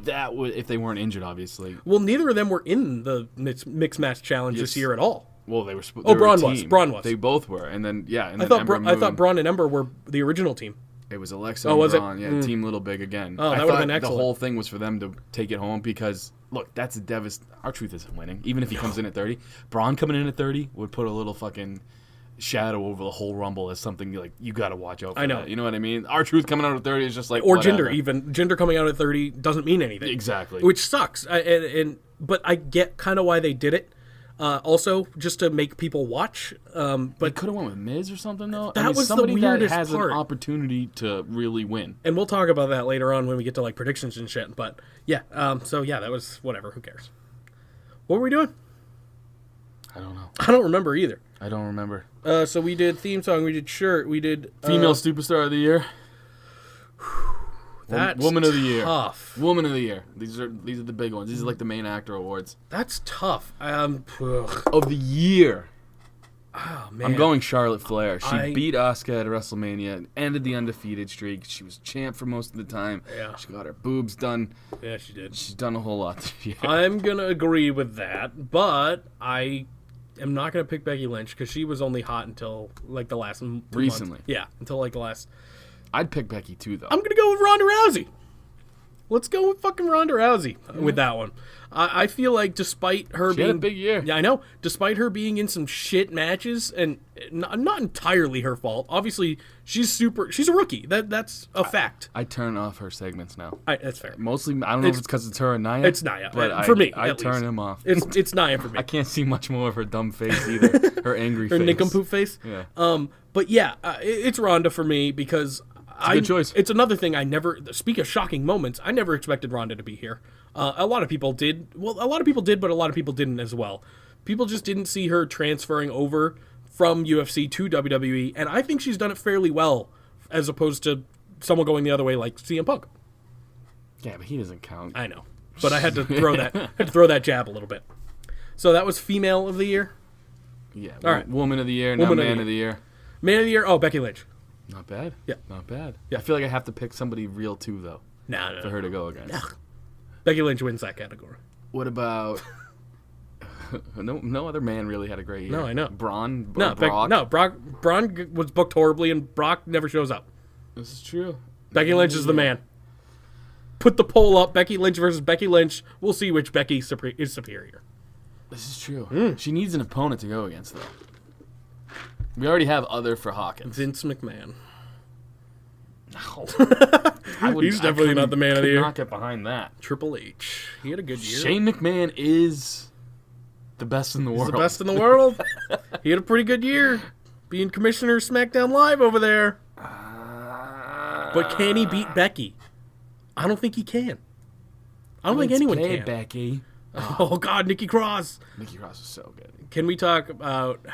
that would if they weren't injured, obviously. Well, neither of them were in the mixed match challenge this year at all. Well, they were. Braun was. Braun was. They both were, and then and I thought Braun and Ember were the original team. It was Alexa and Braun. Yeah, Team Little Big again. Oh, that would have been excellent. The whole thing was for them to take it home because look, that's a R-Truth isn't winning, even if he comes in at 30. Braun coming in at 30 would put a little fucking shadow over the whole Rumble as something like you got to watch out for. I know. That. You know what I mean? R-Truth coming out at 30 is just like or whatever. Jinder coming out at 30 doesn't mean anything. Exactly. Which sucks. But I get kind of why they did it. Also, just to make people watch. But they could have went with Miz or something though. That was somebody the weirdest that has part. an opportunity to really win. And we'll talk about that later on when we get to like predictions and shit. But yeah, so yeah, that was whatever. Who cares? What were we doing? I don't know. I don't remember either. I don't remember. So we did theme song. We did shirt. We did female superstar of the year. That's woman of the year. Tough. Woman of the year. These are the big ones. These are like the main actor awards. That's tough. Of the year. Oh man. I'm going Charlotte Flair. She beat Asuka at WrestleMania, ended the undefeated streak. She was champ for most of the time. Yeah. She got her boobs done. Yeah, she did. She's done a whole lot this year. I'm gonna agree with that, but I am not gonna pick Becky Lynch because she was only hot until like the last recently. Months. Yeah, until like the last. I'd pick Becky too, though. I'm gonna go with Ronda Rousey. Let's go with fucking Ronda Rousey with that one. I feel like despite her she had a big year. Yeah, I know. Despite her being in some shit matches, and not entirely her fault. Obviously, she's a rookie. That's a fact. I turn off her segments now. That's fair. Mostly, I don't know if it's because it's her or Nia. It's Nia. But for me, I turn him off. It's Nia for me. I can't see much more of her dumb face either. Her angry face. Her nincompoop face. Yeah. But yeah, it's Ronda for me because it's a good choice. It's another thing speak of shocking moments, I never expected Ronda to be here. A lot of people did. Well, a lot of people did, but a lot of people didn't as well. People just didn't see her transferring over from UFC to WWE, and I think she's done it fairly well as opposed to someone going the other way like CM Punk. Yeah, but he doesn't count. I know. But I had to throw that jab a little bit. So that was female of the year? Yeah. All right. Woman of the year, now man of the year. Man of the year, Becky Lynch. Not bad. Yeah. Not bad. Yeah. I feel like I have to pick somebody real too, though. No. For her to go against. No. Becky Lynch wins that category. What about... no other man really had a great year. No, I know. Braun? Brock. Braun was booked horribly, and Brock never shows up. This is true. Becky Lynch is the man. Put the poll up, Becky Lynch versus Becky Lynch. We'll see which Becky is superior. This is true. She needs an opponent to go against, though. We already have other for Hawkins. Vince McMahon. No. He's definitely not the man of the year. Not get behind that. Triple H. He had a good year. Shane McMahon is the best in the world. He's the best in the world. He had a pretty good year. Being commissioner of SmackDown Live over there. But can he beat Becky? I don't think he can. I don't think anyone can. Becky. Oh, God, Nikki Cross. Nikki Cross is so good. Can we talk about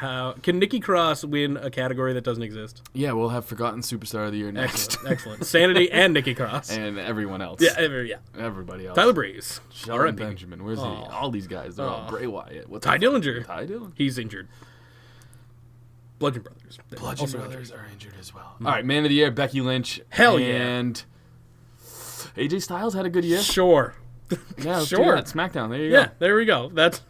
can Nikki Cross win a category that doesn't exist? Yeah, we'll have Forgotten Superstar of the Year next. Excellent. Sanity and Nikki Cross. And everyone else. Yeah, everybody else. Tyler Breeze. Shelton Benjamin. Where's he? All these guys. They're all Bray Wyatt. Ty Dillinger. Ty Dillinger. He's injured. Bludgeon Brothers. Bludgeon Also Brothers are injured as well. All right, Man of the Year, Becky Lynch. Hell yeah. And AJ Styles had a good year. Sure. Yeah, let's do Sure. that. SmackDown, there you Yeah, go. there we go. That's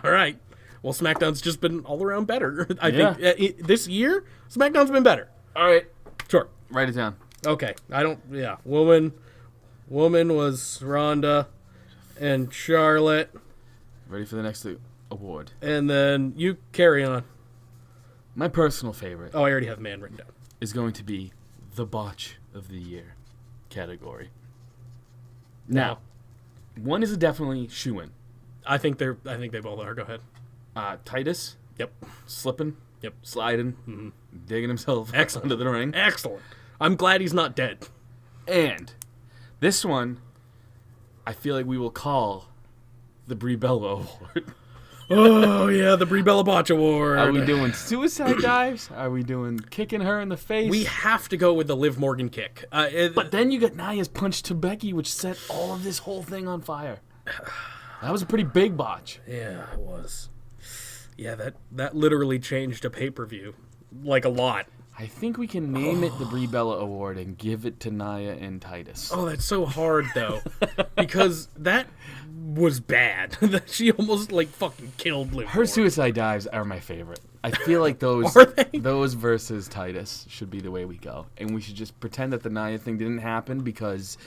all right. Well, SmackDown's just been all around better. I think this year, SmackDown's been better. All right, Sure. write it down. Okay. Woman was Ronda and Charlotte. Ready for the next award. And then you carry on. My personal favorite Oh, I already have man written down. is going to be the Botch of the Year category. Now, one is a definitely shoo-in. I think they both are. Go ahead. Titus, Yep. slipping, Yep. sliding, digging himself Excellent. under the ring. Excellent. I'm glad he's not dead. And this one, I feel like we will call the Brie Bella Award. Oh, yeah, the Brie Bella Botch Award. Are we doing suicide dives? Are we doing kicking her in the face? We have to go with the Liv Morgan kick. But then you got Nia's punch to Becky, which set all of this whole thing on fire. That was a pretty big botch. Yeah, it was. Yeah, that literally changed a pay-per-view. Like, a lot. I think we can name it the Brie Bella Award and give it to Nia and Titus. Oh, that's so hard, though. Because that was bad. She almost, like, fucking killed Liv Her Morgan. suicide dives are my favorite. I feel like those Are they? those versus Titus should be the way we go. And we should just pretend that the Nia thing didn't happen because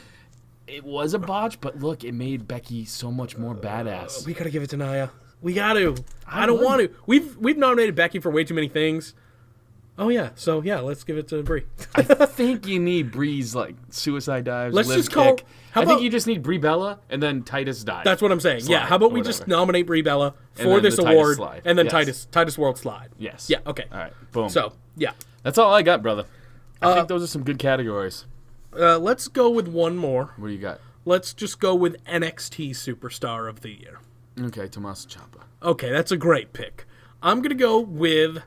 it was a botch, but look, it made Becky so much more badass. We gotta give it to Nia. We got to. I don't would. want to. We've nominated Becky for way too many things. Oh, yeah. So, yeah, let's give it to Brie. I think you need Brie's like suicide dives. Let's Liv just call- kick. how I think about- you just need Brie Bella and then Titus dive. That's what I'm saying. Slide, Yeah, how about or we just whatever. nominate Brie Bella And for then this the Titus award, slide. and then Yes. Titus World Slide. Yes. Yeah, okay. All right. Boom. So, yeah. That's all I got, brother. I think those are some good categories. Let's go with one more. What do you got? Let's just go with NXT Superstar of the Year. Okay, Tommaso Ciampa. Okay, that's a great pick. I'm going to go with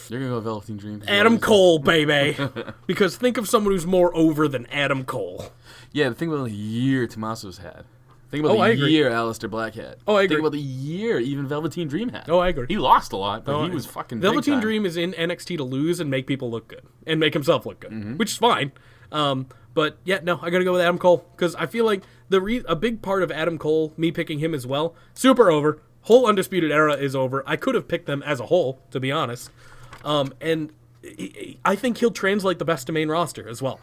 You're gonna go Velveteen Dream. Adam Cole, baby. Because think of someone who's more over than Adam Cole. Yeah, think about the year Tommaso's had. Think about Oh, I the agree. year Aleister Black had. Oh, I agree. Think about the year even Velveteen Dream had. Oh, I agree. He lost a lot, but Oh, he was fucking Velveteen big time. Dream is in NXT to lose and make people look good. And make himself look good. Mm-hmm. Which is fine. But, yeah, no, I got to go with Adam Cole. Because I feel like a big part of Adam Cole, me picking him as well, super over. Whole Undisputed Era is over. I could have picked them as a whole, to be honest. And I think he'll translate the best to main roster as well.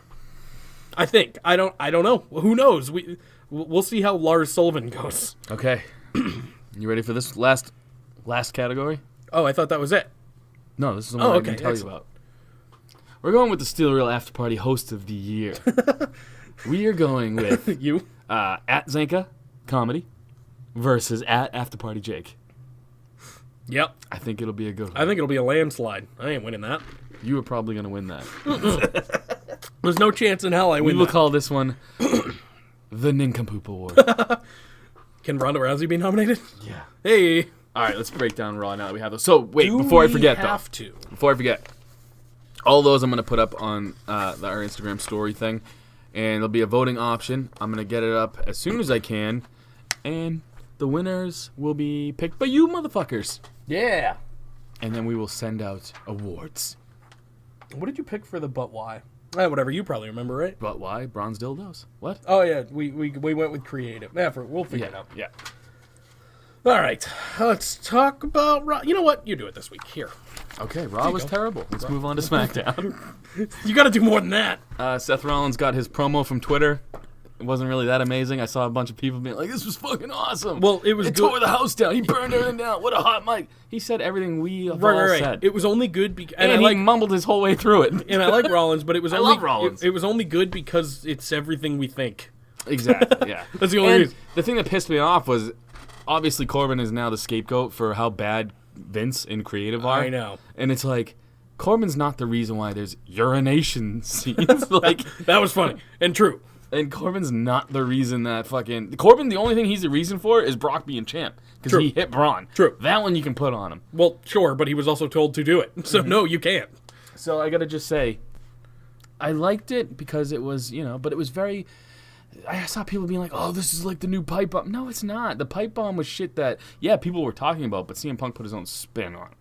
I think. I don't know. Who knows? We'll see how Lars Sullivan goes. Okay. You ready for this last category? Oh, I thought that was it. No, this is the one Oh, I okay, didn't tell you excellent. about. We're going with the Steel Real After Party Host of the Year. We are going with You? at Zanca Comedy versus at After Party Jake. Yep. I think it'll be a good one. I think it'll be a landslide. I ain't winning that. You are probably going to win that. There's no chance in hell I We win will that. call this one the Nincompoop Award. Can Ronda Rousey be nominated? Yeah. Hey. All right, let's break down Raw now that we have those. So, wait, before I forget, before I forget, all those I'm going to put up on our Instagram story thing, and there'll be a voting option. I'm going to get it up as soon as I can, and the winners will be picked by you motherfuckers. Yeah. And then we will send out awards. What did you pick for the but why? Whatever. You probably remember, right? But why? Bronze dildos. What? Oh, yeah. We went with creative. We'll figure it out. Yeah. All right. Let's talk about Raw. You know what? You do it this week. Here. Okay, Raw was terrible. Let's move on to SmackDown. You got to do more than that. Seth Rollins got his promo from Twitter. It wasn't really that amazing. I saw a bunch of people being like, this was fucking awesome. Well, it was He good. tore the house down. He burned everything down. What a hot mic. He said everything we have all Right. said. It was only good because... and he mumbled his whole way through it. And I like Rollins, but it was I only... love Rollins. It was only good because it's everything we think. Exactly, yeah. That's the only And reason. the thing that pissed me off was, obviously Corbin is now the scapegoat for how bad Vince and creative are. I know. And it's like, Corbin's not the reason why there's urination scenes. Like, That was funny and true. and Corbin's not the reason that fucking... Corbin, the only thing he's the reason for is Brock being champ. Because True. he hit Braun. True. That one you can put on him. Well, sure, but he was also told to do it. So, no, you can't. So I gotta just say, I liked it because it was, but it was very... I saw people being like, oh, this is like the new pipe bomb. No, it's not. The pipe bomb was shit that, people were talking about, but CM Punk put his own spin on it.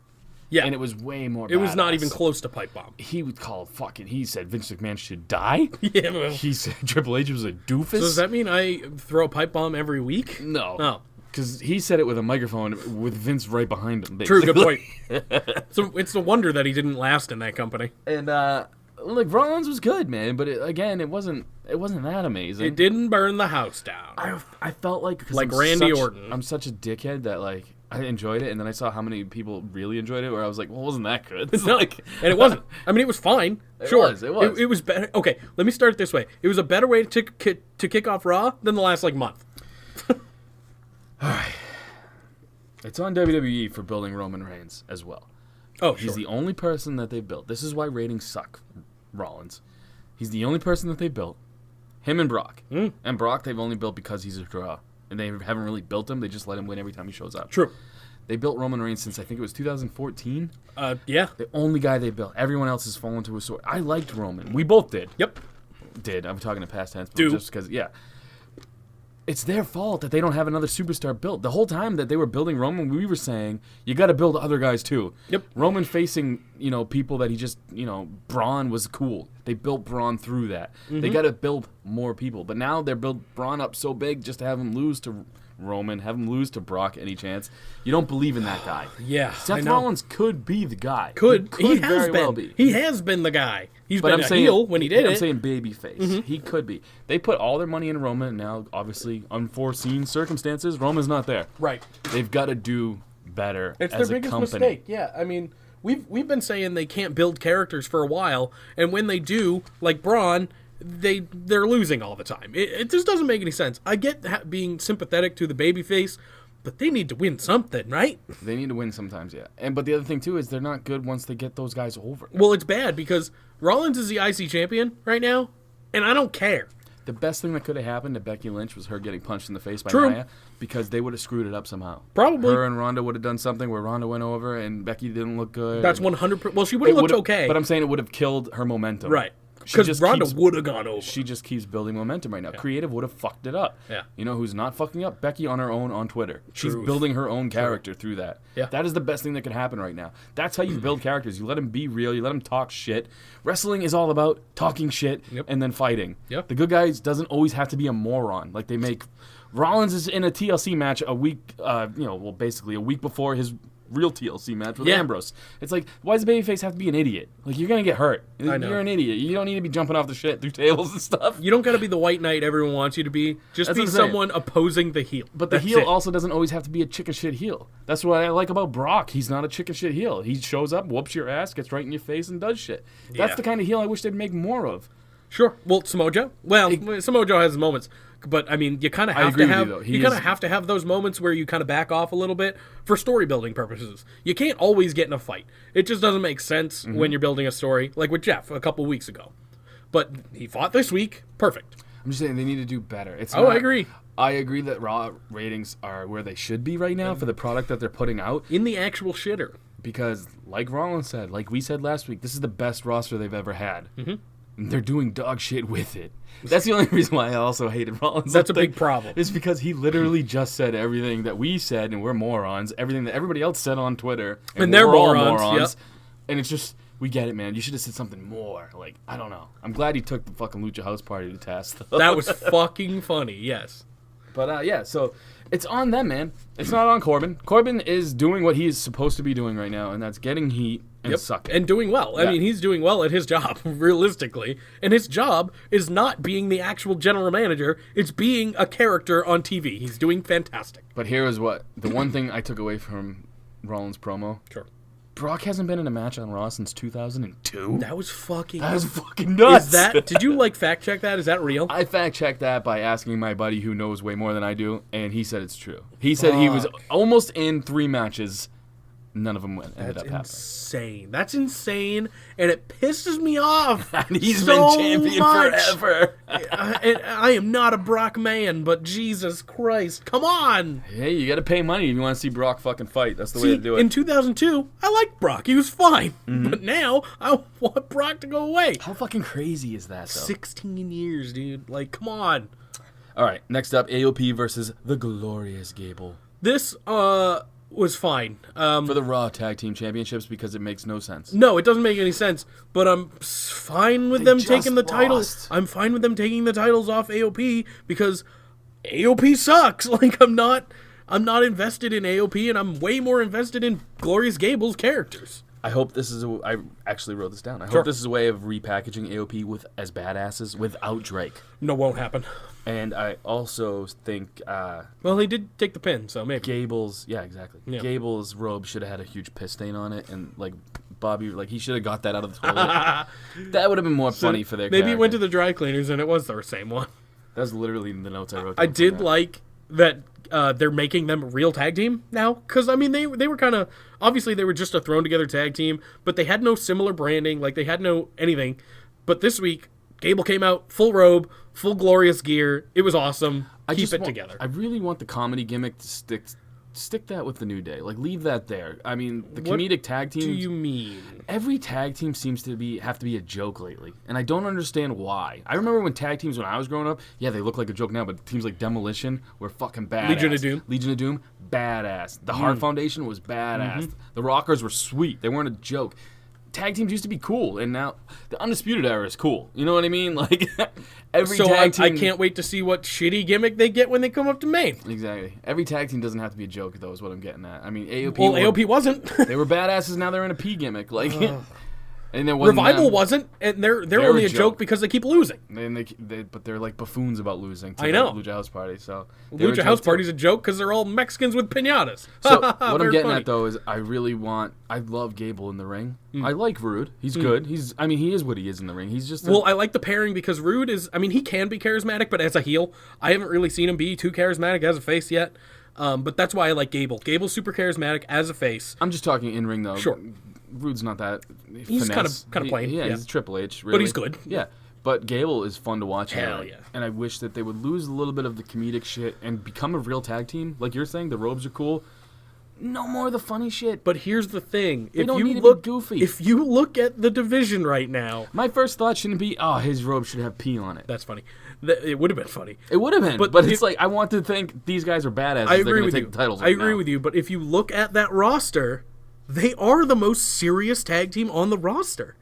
Yeah. And it was way more It was not badass. even close to pipe bomb. He would call fucking, he said Vince McMahon should die. Yeah, well. He said Triple H was a doofus. So does that mean I throw a pipe bomb every week? No. Oh. Because he said it with a microphone with Vince right behind him. True, good basically. point. So it's a wonder that he didn't last in that company. And, like, Rollins was good, man. But, again, it wasn't that amazing. It didn't burn the house down. I felt like... 'cause Like I'm Randy such- Orton. I'm such a dickhead that, like, I enjoyed it. And then I saw how many people really enjoyed it where I was like, well, wasn't that good? It's No, like... and it wasn't. I mean, it was fine. Sure. It was. It was better. Okay, let me start it this way. It was a better way to kick off Raw than the last, like, month. It's on WWE for building Roman Reigns as well. Oh, He's sure. the only person that they built. This is why ratings suck, Rollins. He's the only person that they built. Him and Brock. And Brock they've only built because he's a draw. And they haven't really built him. They just let him win every time he shows up. True. They built Roman Reigns since I think it was 2014. Yeah. The only guy they built. Everyone else has fallen to a sword. I liked Roman. We both did. Yep. I'm talking to past tense. But Do. just because, yeah. It's their fault that they don't have another superstar built. The whole time that they were building Roman, we were saying, you got to build other guys too. Yep. Roman facing, people that he just, Braun was cool. They built Braun through that. They got to build more people. But now they're built Braun up so big just to have him lose to Roman, have him lose to Brock any chance. You don't believe in that guy. Yeah, I Seth know. Rollins could be the guy. He has very been. well be. He has been the guy. He's But been I'm a saying, heel when he did I'm it. saying babyface. He could be. They put all their money in Roman, and now, obviously, unforeseen circumstances, Roman's not there. Right. They've got to do better It's as their a biggest company. mistake. Yeah, I mean, we've been saying they can't build characters for a while, and when they do, like Braun, they're losing all the time. It just doesn't make any sense. I get being sympathetic to the babyface, but they need to win something, right? They need to win sometimes, yeah. But the other thing, too, is they're not good once they get those guys over. Well, it's bad because Rollins is the IC champion right now, and I don't care. The best thing that could have happened to Becky Lynch was her getting punched in the face by True. Nia, because they would have screwed it up somehow. Probably. Her and Ronda would have done something where Ronda went over and Becky didn't look good. That's 100%. Well, she would have looked okay. But I'm saying it would have killed her momentum. Right. She Because just Ronda keeps- would have gone over. She just keeps building momentum right now. Creative would have fucked it up. Yeah. You know who's not fucking up? Becky on her own on Twitter. She's Truth. building her own character through that. Yeah. That is the best thing that could happen right now. That's how you build characters. You let them be real. You let them talk shit. Wrestling is all about talking shit and then fighting. Yep. The good guys doesn't always have to be a moron. Like they make... Rollins is in a TLC match a week, basically a week before his real TLC match with Ambrose. It's like, why does the babyface have to be an idiot? Like, you're going to get hurt. I know. You're an idiot. You don't need to be jumping off the shit through tables and stuff. You don't got to be the white knight everyone wants you to be. Just That's be what I'm saying. someone opposing the heel. But the That's heel it. also doesn't always have to be a chicken shit heel. That's what I like about Brock. He's not a chicken shit heel. He shows up, whoops your ass, gets right in your face, and does shit. That's Yeah. the kind of heel I wish they'd make more of. Sure. Well, Samoa Joe. Well, Samoa Joe has moments, but I mean, you kind of have agree to with have you, though. He you kind is- of have to have those moments where you kind of back off a little bit for story building purposes. You can't always get in a fight. It just doesn't make sense Mm-hmm. when you're building a story, like with Jeff a couple weeks ago. But he fought this week. Perfect. I'm just saying they need to do better. I agree. I agree that Raw ratings are where they should be right now for the product that they're putting out. In the actual shitter. Because, like Rollins said, like we said last week, this is the best roster they've ever had. Mm-hmm. And they're doing dog shit with it. That's the only reason why I also hated Rollins. That's a big problem. It's because he literally just said everything that we said, and we're morons. Everything that everybody else said on Twitter, And they're we're all morons, yep. And it's just, we get it, man. You should have said something more. Like, I don't know. I'm glad he took the fucking Lucha House Party to task, though. That was fucking funny. Yes. But, yeah, so it's on them, man. It's not on Corbin. Corbin is doing what he is supposed to be doing right now, and that's getting heat and sucking. And doing well. I Yeah. mean, he's doing well at his job, realistically. And his job is not being the actual general manager. It's being a character on TV. He's doing fantastic. But here is what, the one thing I took away from Rollins' promo. Sure. Brock hasn't been in a match on Raw since 2002. That was fucking... That was fucking nuts. Is that... Did you, fact check that? Is that real? I fact checked that by asking my buddy who knows way more than I do, and he said it's true. He said he was almost in 3 matches. None of them ended up happening. Insane. That's insane, and it pisses me off. And he's so been champion much. forever. And I am not a Brock man, but Jesus Christ, come on. Hey, you gotta pay money if you want to see Brock fucking fight. That's the way See, to do it. in 2002, I liked Brock. He was fine. But now, I want Brock to go away. How fucking crazy is that, though? 16 years, dude. Come on. All right, next up, AOP versus the Glorious Gable. This, was fine. For the Raw Tag Team Championships because it makes no sense. No, it doesn't make any sense. But I'm fine with them just taking the titles. lost. I'm fine with them taking the titles off AOP because AOP sucks. Like I'm not invested in AOP, and I'm way more invested in Glorious Gable's characters. I hope this is I actually wrote this down. I Sure. hope this is a way of repackaging AOP with as badasses without Drake. No, won't happen. And I also think Well, he did take the pin, so maybe. Gable's exactly. Yeah. Gable's robe should have had a huge piss stain on it, and like Bobby, like he should have got that out of the toilet. That would have been more funny for their. Maybe it went to character. the dry cleaners, and it was the same one. That's literally the notes I wrote. I down from did that. like that they're making them a real tag team now, because I mean they were kind of obviously they were just a thrown together tag team, but they had no similar branding, like they had no anything. But this week, Gable came out full robe, full glorious gear. It was awesome. Keep it together. I really want the comedy gimmick to stick that with the New Day. Like leave that there. I mean, the comedic tag teams. Do you mean? Every tag team seems to have to be a joke lately, and I don't understand why. I remember when tag teams when I was growing up, they look like a joke now, but teams like Demolition were fucking badass. Legion of Doom, badass. The Hart Foundation was badass. The Rockers were sweet. They weren't a joke. Tag teams used to be cool, and now the Undisputed Era is cool. You know what I mean? Like every tag team. I can't wait to see what shitty gimmick they get when they come up to main. Exactly. Every tag team doesn't have to be a joke, though, is what I'm getting at. I mean, AOP. Well, AOP wasn't. They were badasses. Now they're in a P gimmick. Like, and there wasn't Revival them. wasn't, and they're only a joke because they keep losing. And but they're like buffoons about losing. To I know. The Lucha House Party. So they're a Lucha joke House too. Party's a joke because they're all Mexicans with pinatas. So what I'm Very getting funny. at though is I love Gable in the ring. I like Rude. He's good. He is what he is in the ring. He's just Well, I like the pairing because Rude is. I mean, he can be charismatic, but as a heel, I haven't really seen him be too charismatic as a face yet. But that's why I like Gable. Gable's super charismatic as a face. I'm just talking in ring though. Sure. Rude's not that. He's finesse. kind of plain. Yeah, Yeah. he's Triple H. Really. But he's good. Yeah. But Gable is fun to watch. in the Hell ring. yeah. And I wish that they would lose a little bit of the comedic shit and become a real tag team. Like you're saying, the robes are cool. No more of the funny shit. But here's the thing: if don't you need to be look goofy. if you look at the division right now, My first thought shouldn't be, his robe should have P on it. that's funny. It would have been funny. It would have been, But but if- it's like I want to think these guys are badasses. I They're agree gonna with take you. the titles. I agree with you. But if you look at that roster, they are the most serious tag team on the roster.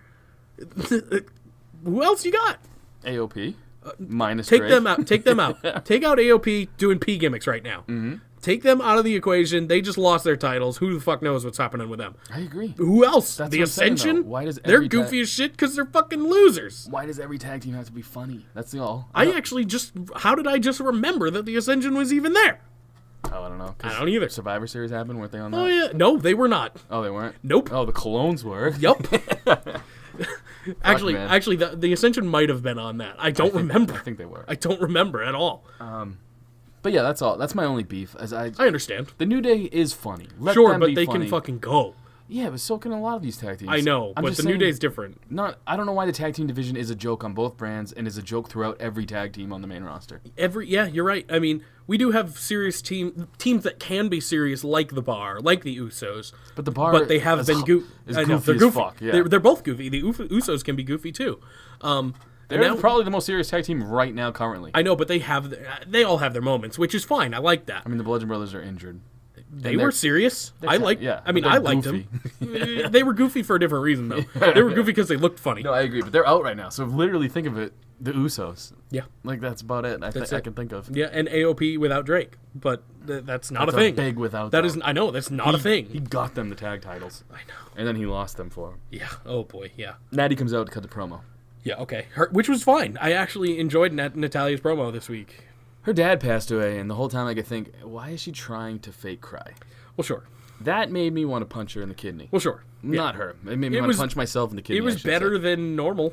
Who else you got? AOP minus Take Drake. them out. Take them out. Take out AOP doing P gimmicks right now. Mm-hmm. Take them out of the equation. They just lost their titles. Who the fuck knows what's happening with them? I agree. Who else? That's The what I'm saying, Ascension? though. Why does they're every goofy as shit because they're fucking losers. Why does every tag team have to be funny? That's the all. I actually just. How did I just remember that the Ascension was even there? Oh, I don't know. 'Cause I don't either. Survivor Series happened. Weren't they on that? Oh yeah. No, they were not. Oh, they weren't. Nope. Oh, the Colognes were. Yup. Actually, man. the Ascension might have been on that. I don't remember. I think they were. I don't remember at all. But yeah, that's all. That's my only beef. I understand. The New Day is funny. Let Sure, them but be they funny. can fucking go. Yeah, but so can a lot of these tag teams. I know, I'm but just the New saying, Day's different. I don't know why the tag team division is a joke on both brands and is a joke throughout every tag team on the main roster. You're right. I mean, we do have serious teams that can be serious, like the Bar, like the Usos. But the Bar, But they have been goofy. is I know, goofy they're as goofy. fuck. Yeah. They're both goofy. The Usos can be goofy too. They're now- probably the most serious tag team right now, currently. I know, but they all have their moments, which is fine. I like that. I mean, the Bludgeon Brothers are injured. They were serious. I liked. yeah, I mean, but I they're liked goofy. them. They were goofy for a different reason, though. They were goofy because they looked funny. No, I agree, but they're out right now. So literally, think of it: the Usos. Yeah, Like that's about it. I can think of. yeah, and AOP without Drake, but that's not That's a thing. big without That them. is. I know that's not a thing. He got them the tag titles, I know. and then he lost them for him. Yeah. Oh boy. Yeah. Natty comes out to cut the promo. Yeah. Okay. Which was fine. I actually enjoyed Natalia's promo this week. Her dad passed away, and the whole time I could think, why is she trying to fake cry? Well, sure. That made me want to punch her in the kidney. Well, sure. Yeah. Not her. It made me It want was- to punch myself in the kidney. It I was should better say. than normal.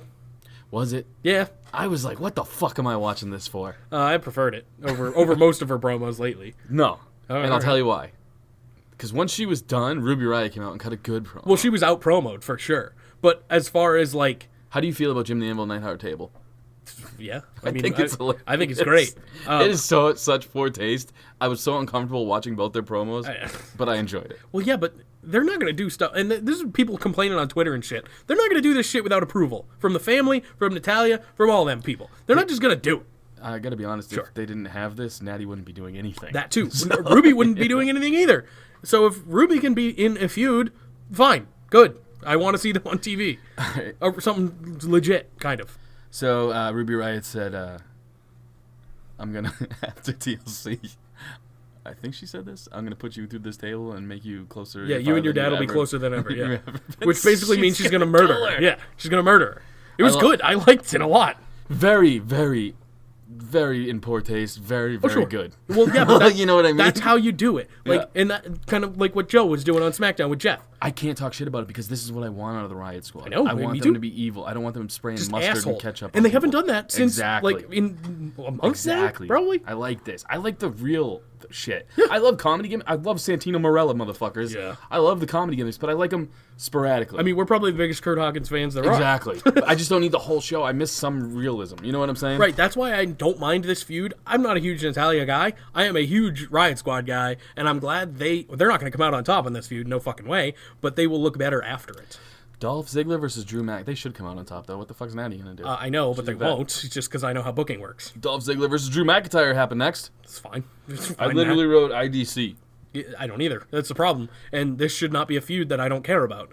Was it? Yeah. I was like, what the fuck am I watching this for? I preferred it over most of her promos lately. No. Oh, and I'll alright. tell you why. Because once she was done, Ruby Riott came out and cut a good promo. Well, she was out promoed for sure. But as far as like, How do you feel about Jim the Anvil Neidhart table? yeah, I think it's hilarious. I think it's great. It is such poor taste. I was so uncomfortable watching both their promos, but I enjoyed it. Well, yeah, but they're not going to do stuff. And this is people complaining on Twitter and shit. They're not going to do this shit without approval from the family, from Natalia, from all them people. They're not just going to do it. I gotta be honest, Sure. if they didn't have this, Natty wouldn't be doing anything. That too. Ruby wouldn't be doing anything either. So if Ruby can be in a feud, fine, good. I want to see them on TV. Or something legit, kind of. So Ruby Riott said, I'm going to, after TLC, I think she said this, I'm going to put you through this table and make you closer. Yeah, you and your dad will be closer than ever, yeah. Which basically means she's going to murder her. Yeah, she's going to murder her. It was good. I liked it a lot. Very, very, very in poor taste. Very, very good. Well, yeah, but you know what I mean? That's how you do it. Like, and that kind of like what Joe was doing on SmackDown with Jeff. I can't talk shit about it because this is what I want out of the Riot Squad. I know. I want them to be evil. I don't want them spraying Just mustard asshole. and ketchup. And they haven't done that since, exactly. like, in a month now, probably. I like this. I like the real shit. Yeah. I love comedy gimmicks. I love Santino Marella, motherfuckers. Yeah. I love the comedy gimmicks, but I like them sporadically. I mean, we're probably the biggest Kurt Hawkins fans there are. Exactly. I just don't need the whole show. I miss some realism. You know what I'm saying? Right. That's why I don't mind this feud. I'm not a huge Natalia guy. I am a huge Riot Squad guy, and I'm glad they're not going to come out on top in this feud. No fucking way. But they will look better after it. Dolph Ziggler versus Drew Mac. They should come out on top, though. What the fuck's Natty going to do? I know, but they won't, just because I know how booking works. Dolph Ziggler versus Drew McIntyre happened next. It's fine. I literally wrote IDC. I don't either. That's the problem. And this should not be a feud that I don't care about.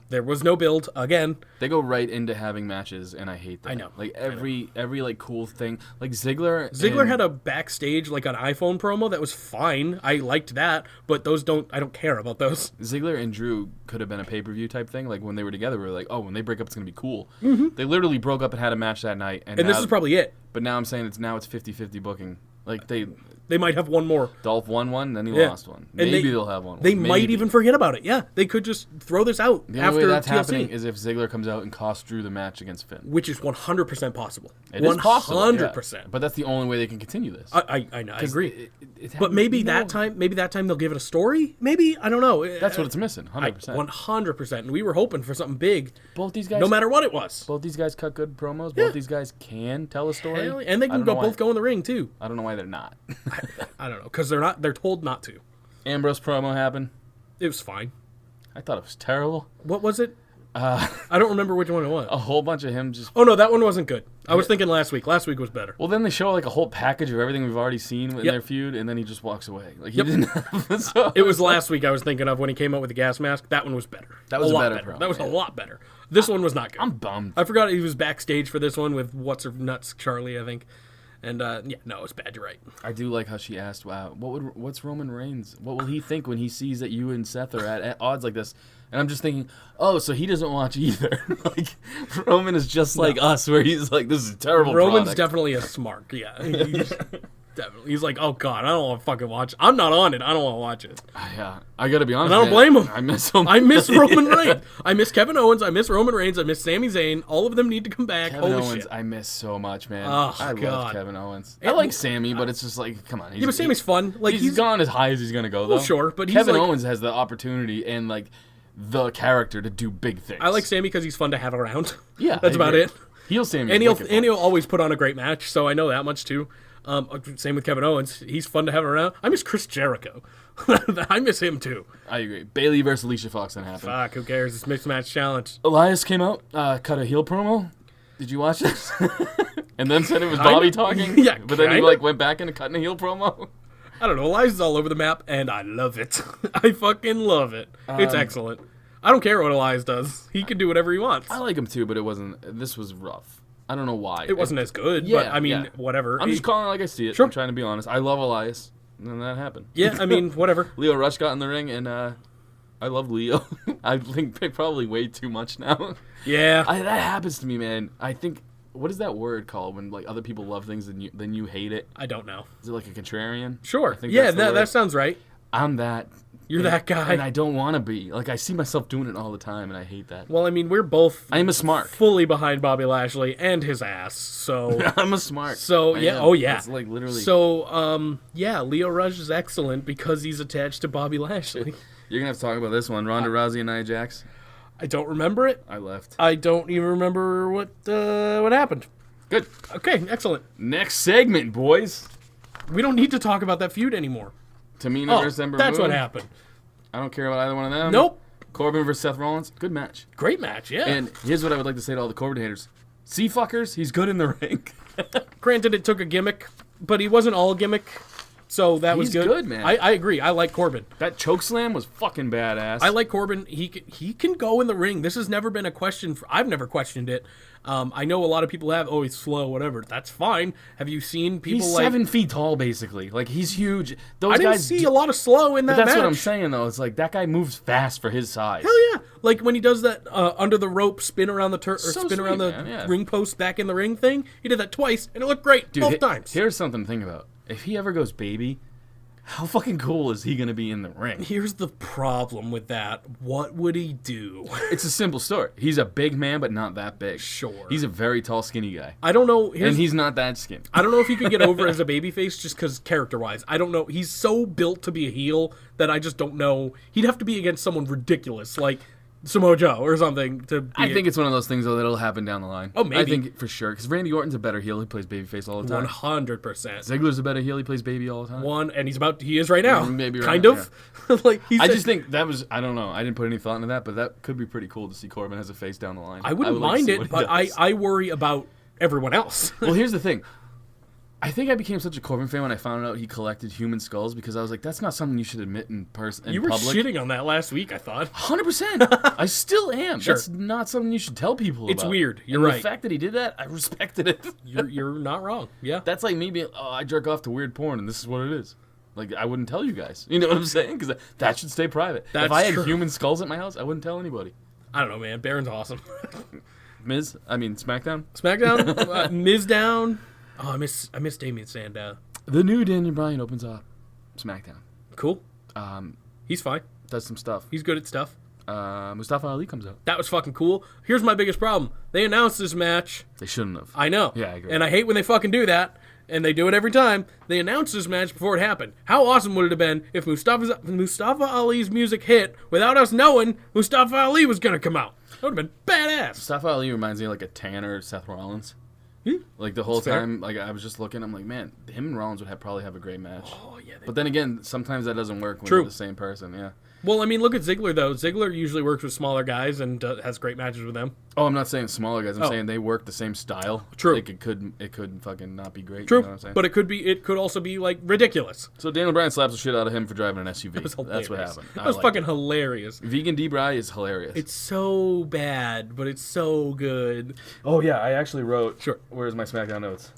There was no build again. They go right into having matches, and I hate that. I know. Like every like cool thing. Like Ziggler had a backstage like an iPhone promo that was fine. I liked that, but I don't care about those. Ziggler and Drew could have been a pay-per-view type thing. Like when they were together, we were like, oh, when they break up, it's gonna be cool. Mm-hmm. They literally broke up and had a match that night, and this is probably it. But now I'm saying it's 50-50 booking. Like they might have one more. Dolph won one, then he lost one. Maybe they'll have one. They might even forget about it. Yeah, they could just throw this out the after only way that's TLC. happening is if Ziggler comes out and costs Drew the match against Finn, which is 100% possible. It is possible, 100%. Yeah. But that's the only way they can continue this. I know, I agree. But maybe that time they'll give it a story. Maybe, I don't know. That's what it's missing. 100%. 100%. And we were hoping for something big. Both these guys, no matter what it was. Both these guys cut good promos. Both these guys can tell a story, and they can both go in the ring too. I don't know why they're not. I don't know, because they're told not to. Ambrose promo happened. It was fine. I thought it was terrible. What was it? I don't remember which one it was. A whole bunch of him just... Oh, no, that one wasn't good. I was thinking last week. Last week was better. Well, then they show like a whole package of everything we've already seen in their feud, and then he just walks away. Like he didn't have... So it was last week I was thinking of when he came out with the gas mask. That one was better. That was a lot better promo. That was a lot better. This one was not good. I'm bummed. I forgot he was backstage for this one with What's-Her-Nuts Charlie, I think. And, no, it's bad. You're right. I do like how she asked, wow, what's Roman Reigns? What will he think when he sees that you and Seth are at odds like this? And I'm just thinking, oh, so he doesn't watch either. Like, Roman is just like us, where he's like, this is a terrible Roman's product. definitely a smart, yeah. Definitely. He's like, oh, God, I don't want to fucking watch it. I'm not on it. I don't want to watch it. Yeah, I got to be honest. And I don't blame him. I miss him. I miss Roman Reigns. I miss Kevin Owens. I miss Roman Reigns. I miss Sami Zayn. All of them need to come back. Kevin Holy Owens, shit. I miss so much, man. Oh, I God. love Kevin Owens. I like Sammy, but it's just like, come on. Yeah, but Sammy's fun. Like he's gone as high as he's going to go, though. Well, sure, but Kevin Owens has the opportunity and, like, the character to do big things. I like Sammy because he's fun to have around. Yeah. That's about it. Heel Sammy. And he'll always put on a great match, so I know that much, too. Same with Kevin Owens. He's fun to have around. I miss Chris Jericho. I miss him, too. I agree. Bayley versus Alicia Fox then happened. Fuck, who cares? It's mixed match challenge. Elias came out, cut a heel promo. Did you watch this? And then said it was Bobby talking? Yeah, but then he went back into cutting a heel promo. I don't know. Elias is all over the map, and I love it. I fucking love it. It's excellent. I don't care what Elias does. He can do whatever he wants. I like him, too, but this was rough. I don't know why. It wasn't as good, but I mean, whatever. I'm just calling it like I see it. Sure. I'm trying to be honest. I love Elias, and then that happened. Yeah, I mean, whatever. Leo Rush got in the ring, and I love Leo. I think probably way too much now. Yeah. That happens to me, man. I think, what is that word called when like other people love things and then you hate it? I don't know. Is it like a contrarian? Sure. I think Yeah, that's the word. that sounds right. I'm that. You're that guy. And I don't want to be. Like, I see myself doing it all the time, and I hate that. Well, I mean, we're both I am a smart. fully behind Bobby Lashley and his ass, so... I'm a smart. So, yeah, oh, yeah. It's like, literally... So, yeah, Leo Rush is excellent because he's attached to Bobby Lashley. You're going to have to talk about this one. Ronda Rousey and Nia Jax. I don't remember it. I left. I don't even remember what happened. Good. Okay, excellent. Next segment, boys. We don't need to talk about that feud anymore. Tamina versus Ember that's Moon. what happened. I don't care about either one of them. Nope. Corbin versus Seth Rollins. Good match. Great match, yeah. And here's what I would like to say to all the Corbin haters. See, fuckers, he's good in the ring. Granted, it took a gimmick, but he wasn't all gimmick. So that was He's good. good, man. I agree. I like Corbin. That chokeslam was fucking badass. I like Corbin. He can go in the ring. This has never been a question. I've never questioned it. I know a lot of people have. Oh, he's slow, whatever. That's fine. Have you seen people He's like 7 feet tall, basically. Like, he's huge. Those I didn't guys see a lot of slow in that But that's match. what I'm saying, though. It's like, that guy moves fast for his size. Hell yeah! Like when he does that under the rope spin around the So spin around sweet, the man, yeah. ring post back in the ring thing. He did that twice, and it looked great both times. Here's something to think about. If he ever goes baby, how fucking cool is he going to be in the ring? Here's the problem with that. What would he do? It's a simple story. He's a big man, but not that big. Sure. He's a very tall, skinny guy. I don't know. And he's not that skinny. I don't know if he could get over as a babyface just because character-wise. I don't know. He's so built to be a heel that I just don't know. He'd have to be against someone ridiculous like Samoa Joe or something to be I think it's one of those things, though, that'll happen down the line. Oh, maybe. I think for sure. Because Randy Orton's a better heel. He plays babyface all the time. 100%. Ziggler's a better heel. He plays baby all the time. And he is right now. Maybe right kind now, of. Like I just think that was, I don't know. I didn't put any thought into that, but that could be pretty cool to see Corbin as a face down the line. I wouldn't would like to mind see it, what he but does. I worry about everyone else. Well, here's the thing. I think I became such a Corbin fan when I found out he collected human skulls because I was like, that's not something you should admit in person. In You were public. shitting on that last week, I thought. 100%. I still am. Sure. That's not something you should tell people It's about. weird. You're And right. The fact that he did that, I respected it. You're not wrong. Yeah. That's like me being, I jerk off to weird porn, and this is what it is. Like, I wouldn't tell you guys. You know what I'm saying? Because that should stay private. That's if I had true. human skulls at my house, I wouldn't tell anybody. I don't know, man. Baron's awesome. SmackDown? SmackDown, Miz down. Oh, I miss Damian Sandow. The new Daniel Bryan opens up SmackDown. Cool. He's fine. Does some stuff. He's good at stuff. Mustafa Ali comes out. That was fucking cool. Here's my biggest problem. They announced this match. They shouldn't have. I know. Yeah, I agree. And I hate when they fucking do that. And they do it every time. They announced this match before it happened. How awesome would it have been if Mustafa Ali's music hit without us knowing Mustafa Ali was going to come out? That would have been badass. Mustafa Ali reminds me of like a Tanner or Seth Rollins. Like the whole That's fair. time, like I was just looking, I'm like, man, him and Rollins would probably have a great match. Oh, yeah. But then again, sometimes that doesn't work when True. you're the same person. Yeah. Well, I mean, look at Ziggler, though. Ziggler usually works with smaller guys and has great matches with them. Oh, I'm not saying smaller guys. I'm Oh. saying they work the same style. True. Like it could fucking not be great. True. You know what I'm saying? But it could also be, like, ridiculous. So Daniel Bryan slaps the shit out of him for driving an SUV. That was hilarious. That's what happened. That was fucking hilarious. Vegan D-Bry is hilarious. It's so bad, but it's so good. Oh yeah, I actually wrote. Sure. Where's my SmackDown notes?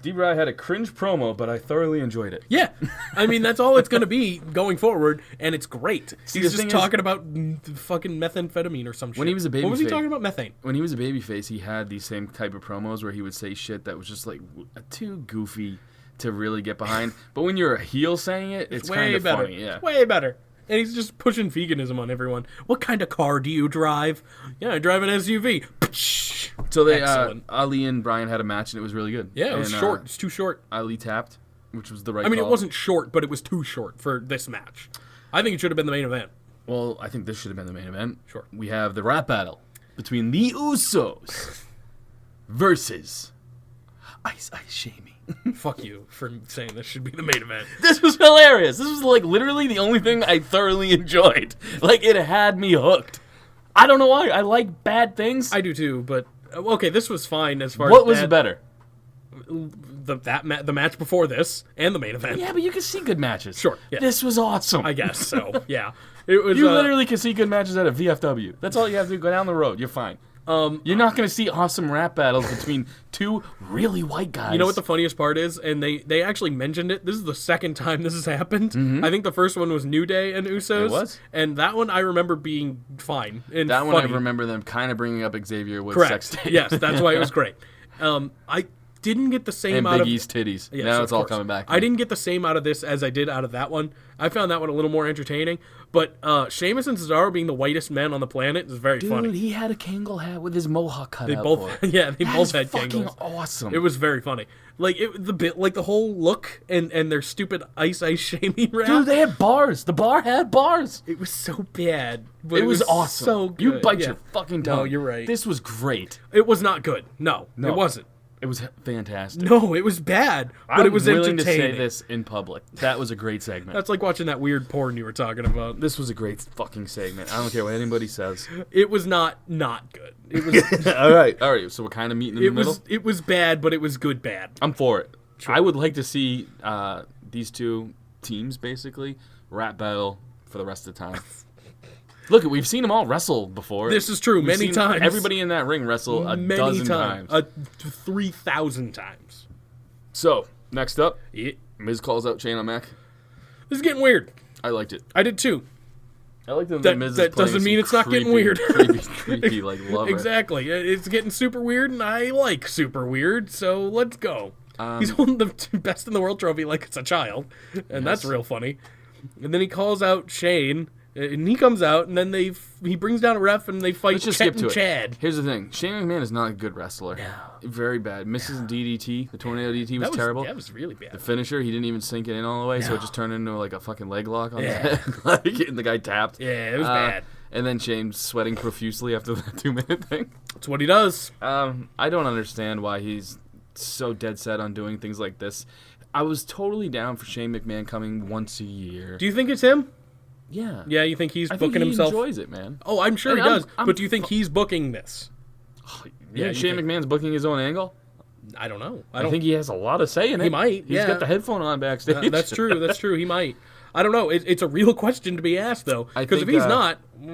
D-Bry had a cringe promo, but I thoroughly enjoyed it. Yeah. I mean, that's all it's going to be going forward, and it's great. See, He's the just thing is- talking about fucking methamphetamine or some shit. When he was a What was he babyface- talking about? Methane. When he was a babyface, he had these same type of promos where he would say shit that was just like too goofy to really get behind. But when you're a heel saying it, it's kind Way of better. funny. Yeah. Way better. And he's just pushing veganism on everyone. What kind of car do you drive? Yeah, I drive an SUV. So they Excellent. Ali and Bryan had a match, and it was really good. Yeah, it was And, short. It's too short. Ali tapped, which was the right I mean, call. it wasn't short, but it was too short for this match. I think it should have been the main event. Well, I think this should have been the main event. Sure. We have the rap battle between the Usos versus Ice Shamey. Fuck you for saying this should be the main event. This was hilarious. This was like literally the only thing I thoroughly enjoyed. Like it had me hooked. I don't know why. I like bad things. I do too, but okay, this was fine as far What as was bad. better? The match before this and the main event. Yeah, but you can see good matches. Sure, yeah. This was awesome. I guess so. Yeah, it was. You literally can see good matches at a VFW. That's all you have to do. Go down the road. You're fine. You're not going to see awesome rap battles between two really white guys. You know what the funniest part is? And they actually mentioned it. This is the second time this has happened. I think the first one was New Day and Usos. It was? And that one I remember being fine and That one funny. I remember them kind of bringing up Xavier with Correct. sex tape. Yes, that's why it was great. I didn't get the same And out Big of E's titties. Yes, now of it's all course. coming back. I didn't get the same out of this as I did out of that one. I found that one a little more entertaining. But Sheamus and Cesaro being the whitest men on the planet is very Dude, funny. he had a Kangol hat with his mohawk cut They out both, for it. yeah, they That both is had fucking Kangles. awesome. It was very funny. Like the whole look and their stupid ice shaming rap. Dude, they had bars. The bar had bars. It was so bad. But It was awesome. So good. You bite Yeah. your fucking tongue. No, you're right. This was great. It was not good. No, No. it wasn't. It was fantastic. No, it was bad. But I'm it was willing entertaining. to say this in public. That was a great segment. That's like watching that weird porn you were talking about. This was a great fucking segment. I don't care what anybody says. It was not good. It was All right. So we're kind of meeting in the middle. it was bad, but it was good bad. I'm for it. I would like to see these two teams basically rap battle for the rest of the time. Look, we've seen them all wrestle before. This is true. We've Many seen times. Everybody in that ring wrestle a dozen times. 3,000 times. So, next up, Yeah. Miz calls out Shane O'Mac. This is getting weird. I liked it. I did too. I like that. That- Miz is that playing doesn't some mean it's not getting weird. creepy, like lover. Exactly. It's getting super weird, and I like super weird, so let's go. He's holding the best in the world trophy like it's a child, and that's real funny. And then he calls out Shane, and he comes out, and then he brings down a ref, and they fight Let's just Chet skip to and it. Chad. Here's the thing: Shane McMahon is not a good wrestler. No. Very bad. Misses DDT. The tornado DDT was terrible. That was really bad. The finisher, he didn't even sink it in all the way, so it just turned into like a fucking leg lock on his head. Like, and the guy tapped. Yeah, it was bad. And then Shane sweating profusely after the 2-minute thing. That's what he does. I don't understand why he's so dead set on doing things like this. I was totally down for Shane McMahon coming once a year. Do you think it's him? Yeah. Yeah, you think he's I booking think he himself? enjoys it, man. Oh, I'm sure And he does. I'm But do you think he's booking this? Yeah, you Shane think- McMahon's booking his own angle. I don't know. I think he has a lot of say in it. He might, He's yeah. got the headphone on backstage. That's true. That's true. He might. I don't know. It's a real question to be asked, though. I Because if think, he's not, I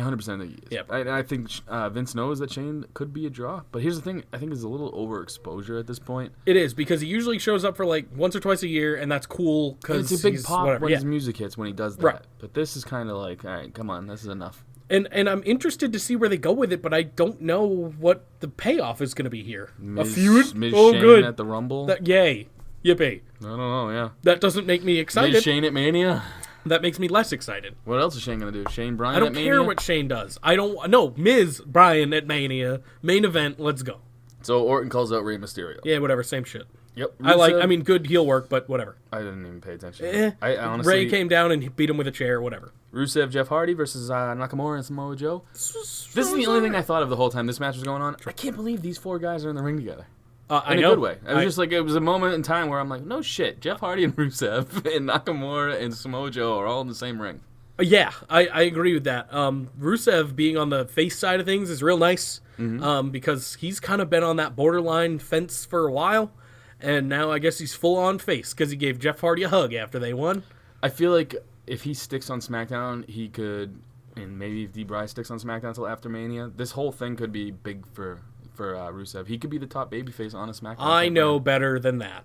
100% think he is. Yep. I think Vince knows that Shane could be a draw. But here's the thing. I think there's a little overexposure at this point. it is because he usually shows up for like once or twice a year, and that's cool And because it's a big pop whatever. when Yeah. his music hits when he does that. Right. But this is kind of like, all right, come on, this is enough. And I'm interested to see where they go with it, but I don't know what the payoff is going to be here. A feud? Miz Oh, Shane good. at the Rumble? Yay. Yippee. I don't know, yeah. That doesn't make me Miz excited. Shane at Mania? That makes me less excited. What else is Shane going to do? Shane Bryan I don't at Mania? care what Shane does. I don't. No, Ms. Bryan at Mania. Main event. Let's go. So Orton calls out Rey Mysterio. Yeah, whatever. Same shit. Yep. I mean, good heel work, but whatever. I didn't even pay attention. Eh. I honestly... Ray came down and beat him with a chair, whatever. Rusev, Jeff Hardy versus Nakamura and Samoa Joe. This is the only thing I thought of the whole time this match was going on. I can't believe these four guys are in the ring together. I In know. a good way. It was just like, it was a moment in time where I'm like, no shit, Jeff Hardy and Rusev and Nakamura and Samoa Joe are all in the same ring. Yeah, I agree with that. Rusev being on the face side of things is real nice because he's kind of been on that borderline fence for a while, and now I guess he's full on face because he gave Jeff Hardy a hug after they won. I feel like if he sticks on SmackDown, he could, and maybe if D-Bry sticks on SmackDown until after Mania, this whole thing could be big for Rusev. He could be the top babyface on a SmackDown. I know better than that.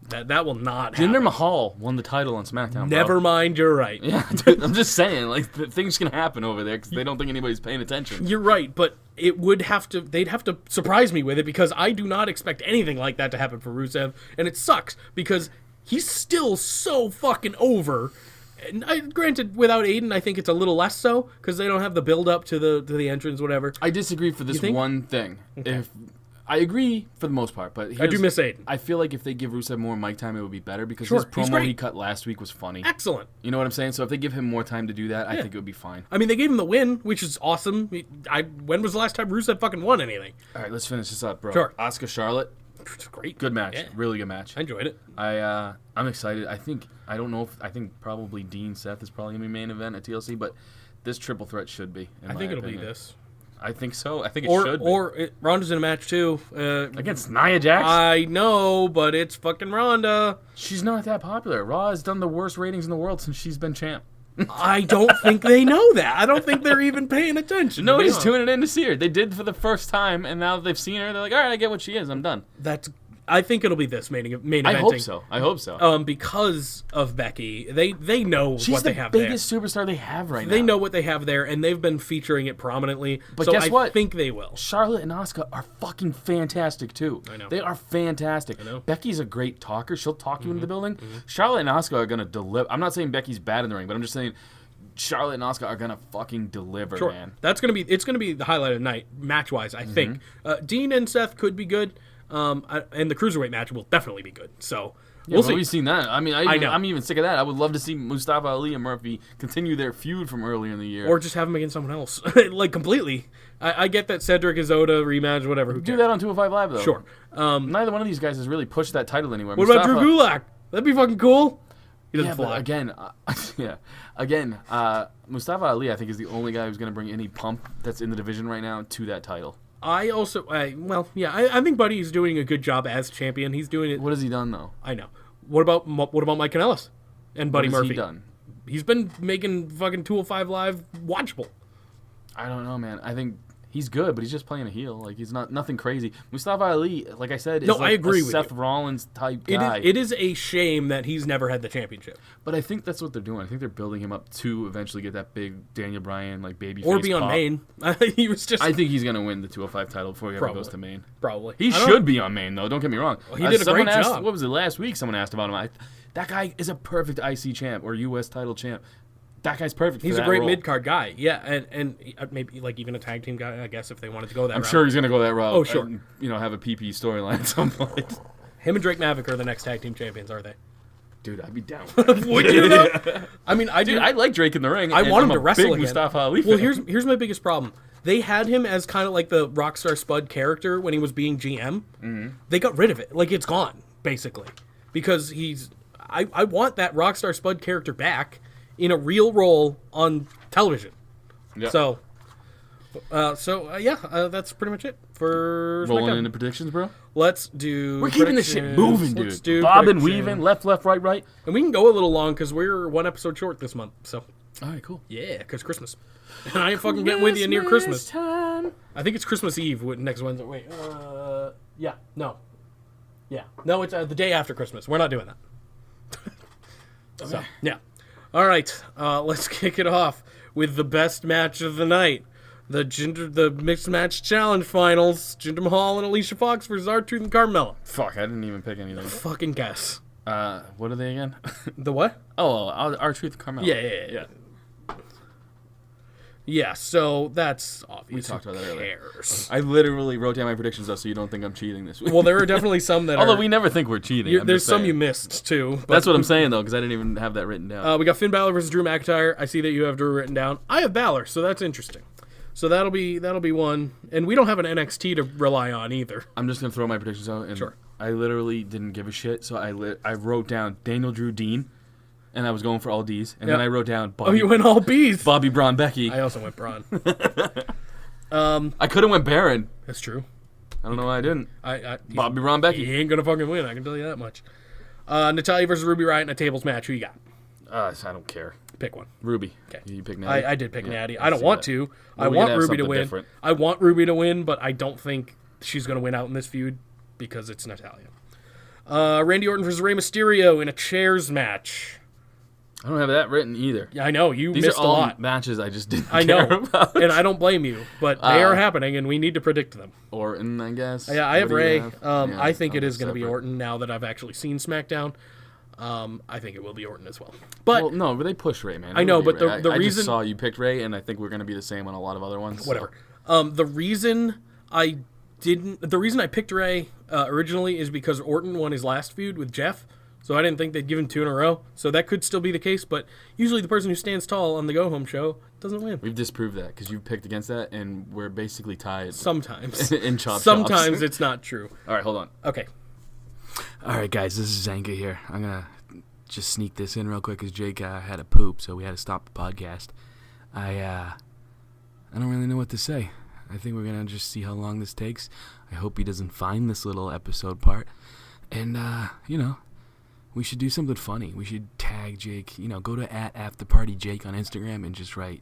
That will not Jinder happen. Mahal won the title on SmackDown. Never bro. mind, you're right. Yeah, dude, I'm just saying, like, things can happen over there because they don't think anybody's paying attention. You're right, but it would have to. They'd have to surprise me with it because I do not expect anything like that to happen for Rusev, and it sucks because he's still so fucking over. And granted, without Aiden, I think it's a little less so because they don't have the build up to the entrance, whatever. I disagree for this think? one thing. If I agree for the most part, but I do miss Aiden. I feel like if they give Rusev more mic time, it would be better because Sure, his he's promo great. he cut last week was funny. Excellent. You know what I'm saying? So if they give him more time to do that, I think it would be fine. I mean, they gave him the win, which is awesome. When was the last time Rusev fucking won anything? All right, let's finish this up, bro. Sure. Asuka Charlotte, It's great. good match, Yeah. really good match. I enjoyed it. I'm excited. I think probably Dean Seth is probably gonna be main event at TLC, but this triple threat should be. I think it'll be this. I think so. I think it should be. Or Ronda's in a match too. Against Nia Jax? I know, but it's fucking Ronda. She's not that popular. Raw has done the worst ratings in the world since she's been champ. I don't think they know that. I don't think they're even paying attention. Nobody's to be honest. tuning in to see her. They did for the first time, and now that they've seen her, they're like, all right, I get what she is. I'm done. I think it'll be this main eventing. I hope so. I hope so. Because of Becky, they know She's what the they have there. biggest superstar they have right now. They know what they have there, and they've been featuring it prominently. But so guess I what? think they will. Charlotte and Asuka are fucking fantastic, too. I know. They are fantastic. I know. Becky's a great talker. She'll talk you into the building. Charlotte and Asuka are going to deliver. I'm not saying Becky's bad in the ring, but I'm just saying Charlotte and Asuka are going to fucking deliver, Sure. man. It's gonna be the highlight of the night, match wise. I think Dean and Seth could be good, and the cruiserweight match will definitely be good. So we'll see. We've seen that. I mean, know. I'm even sick of that. I would love to see Mustafa Ali and Murphy continue their feud from earlier in the year. Or just have them against someone else, like completely. I get that Cedric is Oda rematch, whatever. Who do cares? that on 205 Live, though. Sure. Neither one of these guys has really pushed that title anywhere. What about Drew Gulak? That'd be fucking cool. He doesn't Yeah, fly. but again, Mustafa Ali, I think, is the only guy who's going to bring any pump that's in the division right now to that title. I also, I think Buddy is doing a good job as champion. He's doing it. What has he done, though? I know. what about Mike Kanellis and Buddy What has Murphy? he done? He's been making fucking 205 Live watchable. I don't know, man. I think he's good, but he's just playing a heel. Like, he's nothing crazy. Mustafa Ali, like I said, is No, like I agree a with Seth you. Rollins type guy. It is a shame that he's never had the championship. But I think that's what they're doing. I think they're building him up to eventually get that big Daniel Bryan, like, baby Or face be on pop. Maine. He was just... I think he's going to win the 205 title before he ever Probably. goes to Maine. Probably. He I don't- should be on Maine, though. Don't get me wrong. He did a Someone great asked, job. What was it, last week? Someone asked about him. That guy is a perfect IC champ or U.S. title champ. That guy's perfect He's for a that great role. mid-card guy. Yeah, and maybe like even a tag team guy, I guess, if they wanted to go that I'm route. sure he's going to go that route. Oh, sure. And, have a PP storyline at some point. Him and Drake Maverick are the next tag team champions, are they? Dude, I'd be down. Would you, though? I mean, I Dude, I like Drake in the ring. I and want I'm him to a wrestle big again. Mustafa Ali Well, fan. here's my biggest problem. They had him as kind of like the Rockstar Spud character when he was being GM. Mm-hmm. They got rid of it. Like, it's gone, basically. Because I want that Rockstar Spud character back in a real role on television. Yeah. So that's pretty much it for Rolling SmackDown. into predictions, bro. Let's do. We're keeping this shit moving, Let's dude. do Bobbing, predictions. weaving, left, right. And we can go a little long because we're one episode short this month. So All right, cool. yeah, because Christmas. And I ain't fucking getting with you near Christmas. Time. I think it's Christmas Eve next Wednesday. Wait, no, it's the day after Christmas. We're not doing that. So yeah, all right. Let's kick it off with the best match of the night, the mixed match challenge finals. Jinder Mahal and Alicia Fox versus R-Truth and Carmella. Fuck, I didn't even pick anything. Fucking guess. What are they again? The what? R-Truth Carmella. Yeah. Yeah, so that's obvious. We talked Who about that earlier. cares? I literally wrote down my predictions, though, so you don't think I'm cheating this week. Well, there are definitely some that Although are... we never think we're cheating. I'm There's just some saying. you missed, too. But That's what I'm saying, though, because I didn't even have that written down. we got Finn Balor versus Drew McIntyre. I see that you have Drew written down. I have Balor, so that's interesting. So that'll be one. And we don't have an NXT to rely on either. I'm just going to throw my predictions out. And Sure. I literally didn't give a shit, so I wrote down Daniel Drew Dean, and I was going for all D's. And then Yep. I wrote down Oh, you went all B's. Bobby Braun Becky. I also went Braun. I could have went Baron. That's true. I don't know why I didn't. Bobby Braun He Becky. ain't gonna fucking win, I can tell you that much. Natalia versus Ruby Riott in a tables match. Who you got? I don't care. Pick one. Ruby. Okay. You pick Natty? I did pick Yeah, Natty. I I don't see want that. to. Well, I we want gotta have Ruby to something win. different. I want Ruby to win, but I don't think she's going to win out in this feud because it's Natalia. Randy Orton versus Rey Mysterio in a chairs match. I don't have that written either. Yeah, I know. You These missed are a all lot. matches I just didn't I care know. about. And I don't blame you, but they are happening, and we need to predict them. Orton, I guess. Yeah, I have What do you Ray. have? Yeah, I think I'll it go is going to be separate. Orton now that I've actually seen SmackDown. I think it will be Orton as well. But Well, no, but they push Ray, man. I know, It'll be but Ray. the I reason- just saw you picked Ray, and I think we're going to be the same on a lot of other ones. so- whatever. The reason I picked Ray originally is because Orton won his last feud with Jeff, so I didn't think they'd give him two in a row. So that could still be the case, but usually the person who stands tall on the Go Home show doesn't win. We've disproved that because you picked against that, and we're basically tied. Sometimes. In chop Sometimes chops. it's not true. All right, hold on. Okay. All right, guys, this is Zanca here. I'm going to just sneak this in real quick because Jake had a poop, so we had to stop the podcast. I don't really know what to say. I think we're going to just see how long this takes. I hope he doesn't find this little episode part. And, we should do something funny. We should tag Jake. Go to @AfterPartyJake on Instagram and just write,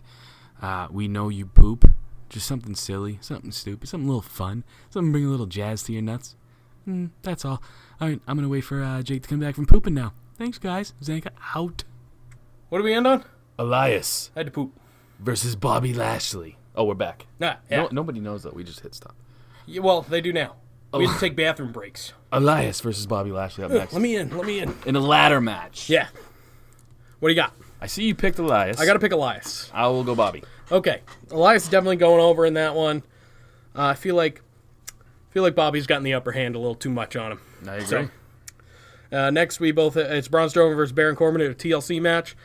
we know you poop. Just something silly, something stupid, something a little fun, something bring a little jazz to your nuts. That's all. All right, I'm going to wait for Jake to come back from pooping now. Thanks, guys. Zanca out. What do we end on? Elias I had to poop. versus Bobby Lashley. Oh, we're back. Nah, yeah. No, nobody knows that we just hit stop. Yeah, well, they do now. We have to take bathroom breaks. Elias versus Bobby Lashley up next. Let me in. In a ladder match. Yeah. What do you got? I see you picked Elias. I got to pick Elias. I will go Bobby. Okay. Elias is definitely going over in that one. I feel like Bobby's gotten the upper hand a little too much on him. I agree. So, next, it's Braun Strowman versus Baron Corbin in a TLC match.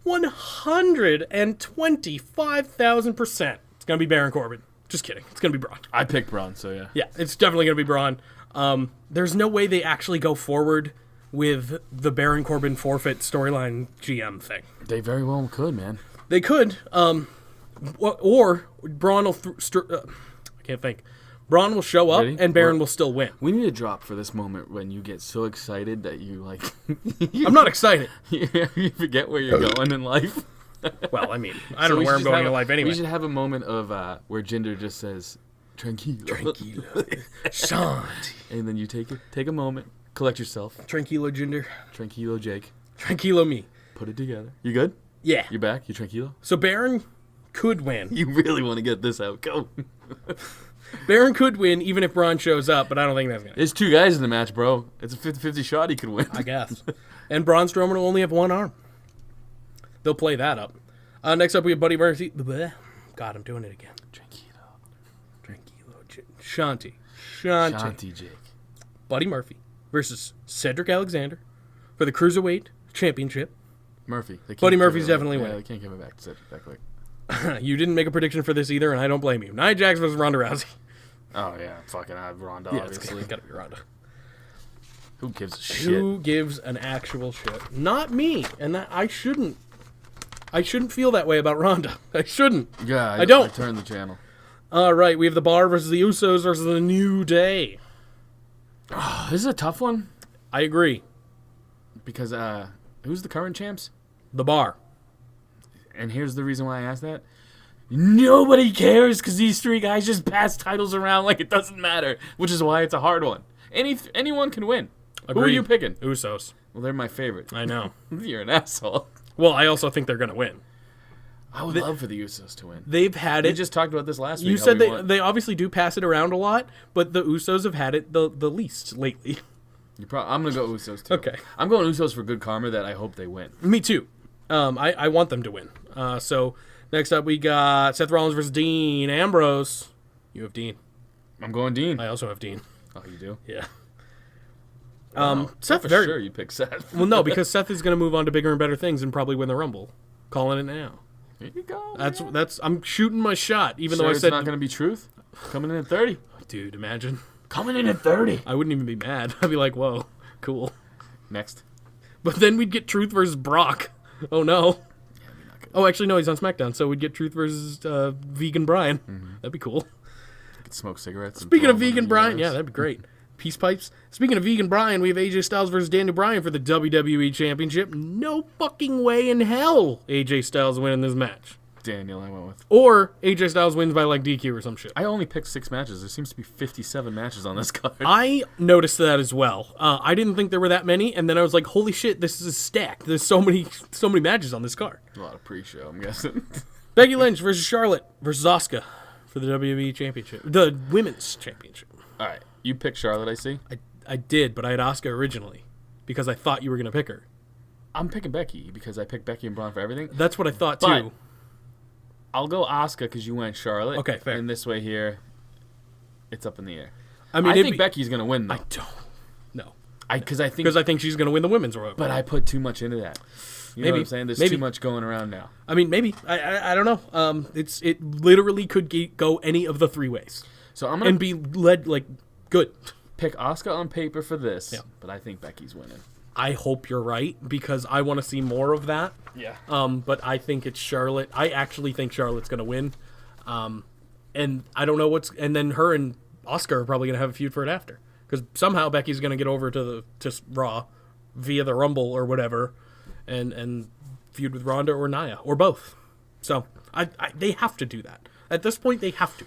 125,000%. It's going to be Baron Corbin. Just kidding. It's going to be Braun. I picked Braun, so yeah. Yeah, it's definitely going to be Braun. There's no way they actually go forward with the Baron Corbin forfeit storyline GM thing. They very well could, man. They could, or Braun will. I can't think. Braun will show up, Ready? and Baron will still win. We need a drop for this moment when you get so excited that you like. I'm not excited. You forget where you're going in life. Well, I mean, I don't know where I'm going in life anyway. We should have a moment of where Jinder just says, "Tranquilo." Shanti. And then you take a moment, collect yourself. Tranquilo, Jinder. Tranquilo, Jake. Tranquilo, me. Put it together. You good? Yeah. You back? You tranquilo? So Baron could win. You really want to get this out. Go. Baron could win even if Braun shows up, but I don't think that's going to. There's 2 guys in the match, bro. It's a 50-50 shot he could win. I guess. And Braun Strowman will only have one arm. They'll play that up. Next up, we have Buddy Murphy. God, I'm doing it again. Tranquilo. Shanti. Shanti, Jake. Buddy Murphy versus Cedric Alexander for the Cruiserweight Championship. Murphy. They can't Buddy give Murphy's it- definitely yeah, winning. They can't give it back to Cedric that quick. You didn't make a prediction for this either, and I don't blame you. Nia Jax versus Ronda Rousey. Oh, yeah. Fucking Ronda, Yeah, obviously. it's got to be Ronda. Who gives a shit? Who gives an actual shit? Not me, and that I shouldn't. I shouldn't feel that way about Ronda. I shouldn't. Yeah, I don't. I turned the channel. All right, we have the Bar versus the Usos versus the New Day. This is a tough one I agree. because who's the current champs? The Bar. And here's the reason why I asked that. Nobody cares because these 3 guys just pass titles around like it doesn't matter, which is why it's a hard one. Anyone can win. Who are Agreed. you picking? Usos. Well, they're my favorite. I know. You're an asshole. Well, I also think they're going to win. I would love for the Usos to win. They've had We it. just talked about this last week. You how said we want- they obviously do pass it around a lot, but the Usos have had it the least lately. I'm gonna go Usos too. Okay. I'm going Usos for good karma that I hope they win. Me too. I want them to win. So next up we got Seth Rollins versus Dean Ambrose. You have Dean. I'm going Dean. I also have Dean. Oh, you do? Yeah. Wow. Seth for very sure you pick Seth. well, no, because Seth is going to move on to bigger and better things and probably win the Rumble. Calling it now. Here you go. That's I'm shooting my shot, even Sure though I it's said, not gonna be truth. Coming in at 30. dude, imagine. Coming in at 30. I wouldn't even be mad. I'd be like, whoa, cool. Next. But then we'd get Truth versus Brock. Oh no. Oh, actually, no, he's on SmackDown, so we'd get Truth versus Vegan Brian. That'd be cool. I could smoke cigarettes. and Speaking throw of them on Vegan you Brian, guys. yeah, that'd be great. Peace pipes. Speaking of Vegan Brian, we have AJ Styles versus Daniel Bryan for the WWE Championship. No fucking way in hell AJ Styles winning this match. Daniel, I went with. Or AJ Styles wins by like DQ or some shit. I only picked 6 matches. There seems to be 57 matches on this card. I noticed that as well. I didn't think there were that many, and then I was like, holy shit, this is a stack. There's so many matches on this card. A lot of pre-show, I'm guessing. Becky Lynch versus Charlotte versus Asuka for the WWE Championship. The Women's Championship. All right, you picked Charlotte, I see. I did, but I had Asuka originally because I thought you were going to pick her. I'm picking Becky because I picked Becky and Braun for everything. That's what I thought But- too. I'll go Asuka because you went Charlotte. Okay, fair. And this way here, it's up in the air. I mean, I think Becky's gonna win though. I don't know Because I think. because I think she's going to win the Women's Royal. But I put too much into that. You know what I'm saying? There's too much going around now. I mean, maybe I don't know. It literally could go any of the 3 ways So I'm gonna and be led like good. pick Asuka on paper for this. Yeah. But I think Becky's winning. I hope you're right because I want to see more of that. Yeah. But I think it's Charlotte. I actually think Charlotte's going to win. And I don't know and then her and Asuka are probably going to have a feud for it after because somehow Becky's going to get over to Raw via the Rumble or whatever and feud with Ronda or Nia or both. So they have to do that. At this point, they have to.